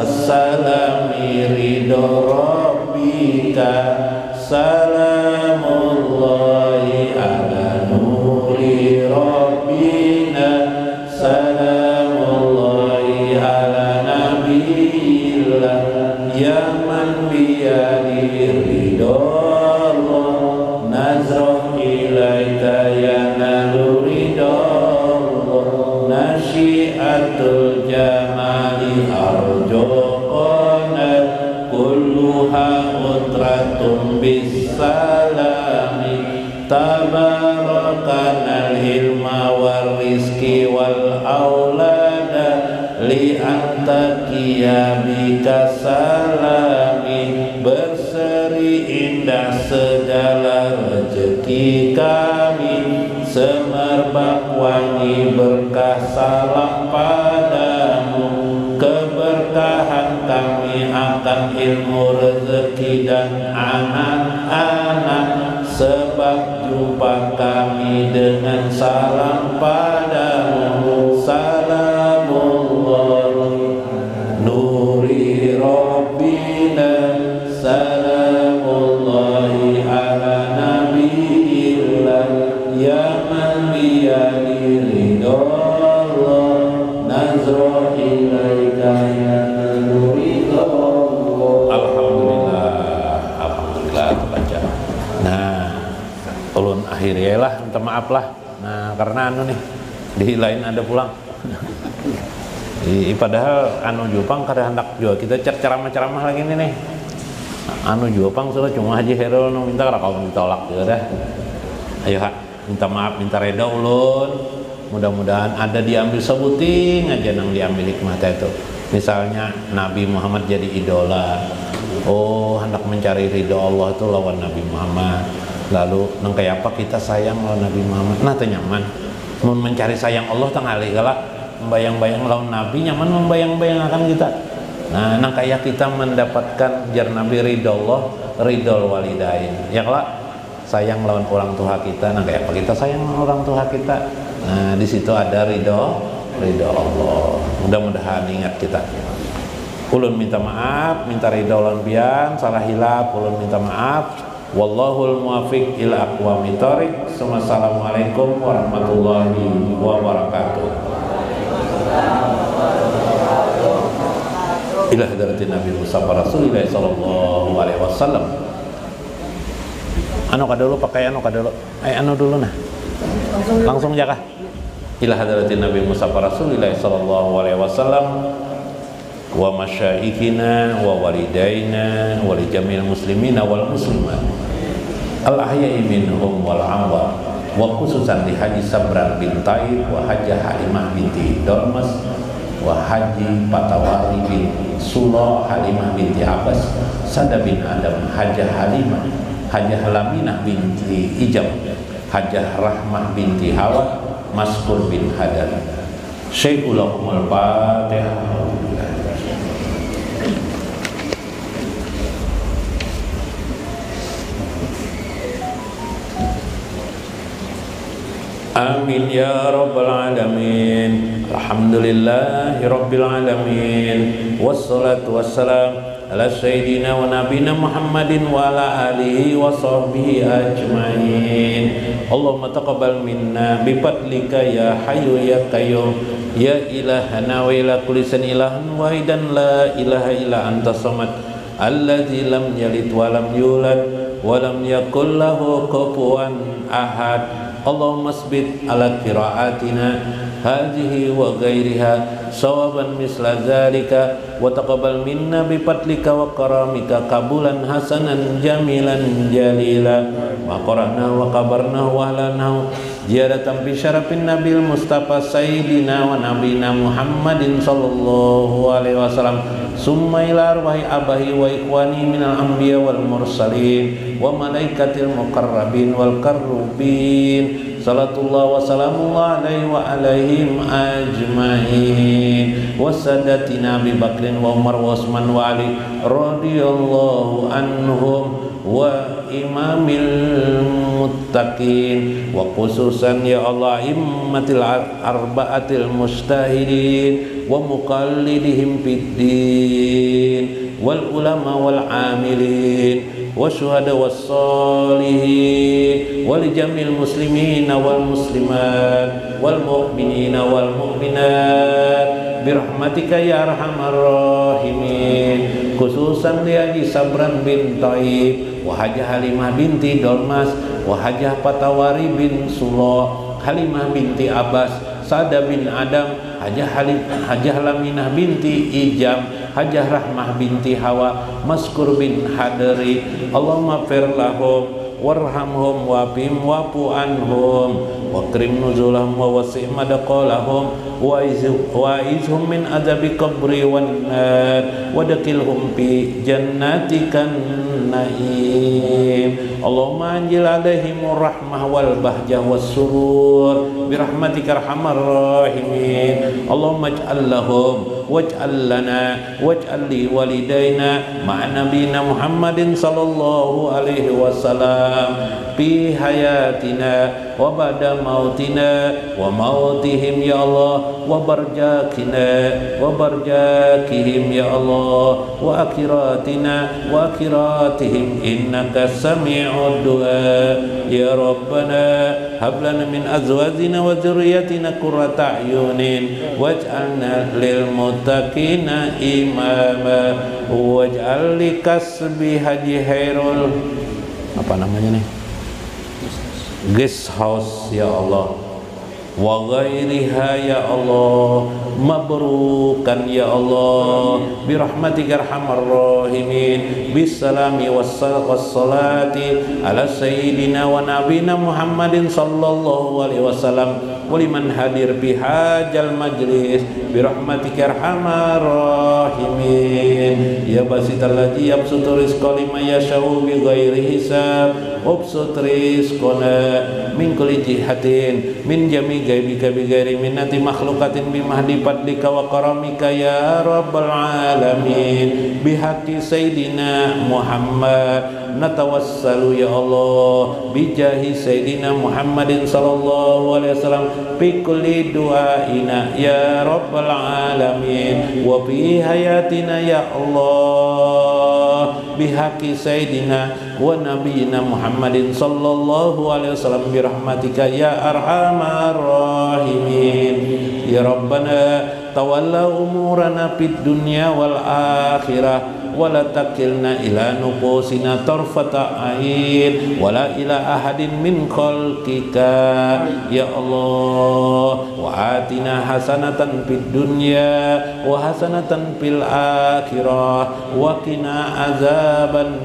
assalami ridho rabbika salamullahi ala nuri rabbina salamullahi ala nabiyillah ya man biyadi ridho nazroh ilaika yanalu ridho nasyiatul jamali arjokona kulluha utratum bisalami tabarakanal hilma wal rizki wal aulada li antakiya bika salami berseri indah segala rezeki kami semerbak wangi berkah salam padamu keberkahan kami akan ilmu rezeki dan anak-anak sebab jumpa kami dengan salam padamu salamullah nuri rabbina salamullahi ala nabiyillah ya man biyadi ridho nazro ilaika ya nuri alhamdulillah terbaca. Nah ulun akhirnya lah minta maaf lah. Nah karena anu nih dihilain ada pulang. Padahal anu Jupang kada hendak juga kita ceramah-ceramah lagi nih. Anu Jupang sudah cuma Haji Herul nu minta kalau kau ditolak juga dah. Ayo ha, minta maaf, minta reda ulun. Mudah-mudahan ada diambil sebuting aja nang diambil hikmah itu. Misalnya Nabi Muhammad jadi idola. Oh, hendak mencari ridho Allah itu lawan Nabi Muhammad. Lalu nang kayak apa kita sayang lawan Nabi Muhammad. Nah teu nyaman. Mun mencari sayang Allah tang alih galak membayang-bayang lawan Nabi nyaman membayang-bayang akan kita. Nah, nang kayak kita mendapatkan jar Nabi ridho Allah, ridho walidain. Ya kelak sayang lawan orang tua kita, nang kayak apa kita sayang lawan orang tua kita. Nah, di situ ada ridho Allah. Mudah-mudahan ingat kita. Ulun minta maaf, minta ridho lawan pian, salah hilap ulun minta maaf. Wallahul muwaffiq ila aqwamit thoriq. Assalamualaikum warahmatullahi wabarakatuh. Ila hadratin Nabi Mustafa Rasulullah sallallahu alaihi wasallam. Anu kadulu pakai anu kadulu. Anu dulu nah. Langsung jaga. Ila hadratin Nabi Mustafa Rasulullah sallallahu alaihi wasallam wa masyayikhina wa walidaina wa li jamil muslimina wal muslimat al ahya'i minhum wal amwat wa khususan di Haji Sabran bin Taib wa Hajjah Halimah binti Dormas wa Haji Patawari bin Sulo Halimah binti Abbas Sada bin Adam Hajjah Halimah Hajjah Laminah binti Ijam Hajjah Rahmah binti Hawa Maskur bin Hadan Syekhulahumul Fatihah. Amin ya rabbal alamin. Alhamdulillahi rabbil alamin. Wassalatu wassalam ala sayyidina wa nabina Muhammadin wa ala alihi wa sahbihi ajmain. Allahumma taqabbal minna bi fadlika ya hayyu ya qayyum ya ilahana wa ila kulli san ilahan wahidan la ilaha illa anta samad alladzi lam yalid wa lam yulad wa lam yakul lahu kufuwan ahad. Allahumma asbit ala qiraatina hadhihi wa ghairiha sawaban misla zalika wa taqabbal minna bi fadlika wa karamika qabulan hasanan jamilan jalila wa qara'na wa kabarna wa ahlana ziyadatan bi syarafin nabil mustafa sayyidina wa nabina Muhammadin sallallahu alaihi wasallam summa ila arwahi abahi wa ikhwani minal anbiya wal mursalin wa malaikatil muqarrabin wal karrubin salatullah wa salamullah alaihi wa alaihim ajma'in wa sadatina Abi Bakrin wa Umar wa Utsman wa Ali radhiyallahu anhum wa imamil muttaqin wa khususan ya Allah immatil arba'atil mustahidin wa muqallidihim fid din wal ulama wal amilin wa syuhada was salihin wal jamil muslimina wal muslimat wal mu'minina wal mu'minat birahmatika ya arhamar rahimin khususan dia Haji Sabran bin Taib wa Hajah Halimah binti Dolmas wa Hajah Patawari bin Suloh Halimah binti Abbas Sada bin Adam Hajah Laminah binti Ijam Hajah Rahmah binti Hawa Maskur bin Hadari Allahumma fir lahum warhamhum wafim wafu anhum wa krim nuzulahum wa wasi' madaqalahum wa izhum min azabi qabri wan nar wa dakilhum fi jannatikan naim Allahumma anjil alaihim rahmah wal bahjah was surur birahmatika arhamar rahimin Allahumma ij'al lahum waj'al lana waj'al li walidaina ma'a nabiyina Muhammadin sallallahu alaihi wasallam fi hayatina wa ba'da mautina wa mautihim ya Allah wa barjakina wa barjakihim ya Allah wa akhiratina wa akhiratihim innaka sami'ud du'a ya Rabbana hab lana min azwajina wa dzurriyyatina qurrata a'yunin waj'alna lil muttaqina imama waj'al li kasbi haji hairul apa namanya nih guest house ya Allah wa ghairiha ya Allah mabrukan ya Allah birahmatika arhamar rahimin bisalami wassalati ala sayyidina wa nabina Muhammadin sallallahu alaihi wasallam wa liman hadir bihajal majlis birahmatika arhamar rahimin ya basital ladzi yabsutu rizqa liman yasha'u bi ghairi hisab ubsut rizqana min kulli jihatin min jami gaibika bi ghairi minnati makhluqatin bi mahdi fadlika wa karamika ya rabbal alamin bihaqqi sayyidina Muhammad natawassalu ya Allah bijahi sayyidina Muhammadin sallallahu alaihi wasallam fi kulli du'aina ya rabbal alamin wa fi hayatina ya Allah bihaqqi sayyidina wa nabiyina Muhammadin sallallahu alaihi wasallam birahmatika ya arhamar rahimin ya Rabbana tawalla umurana fid dunya wal akhirah wala takilna ila nufusina tarfata ain wala ila ahadin min khalqika ya Allah wa atina hasanatan fid dunya wa hasanatan fil akhirah wa qina azaban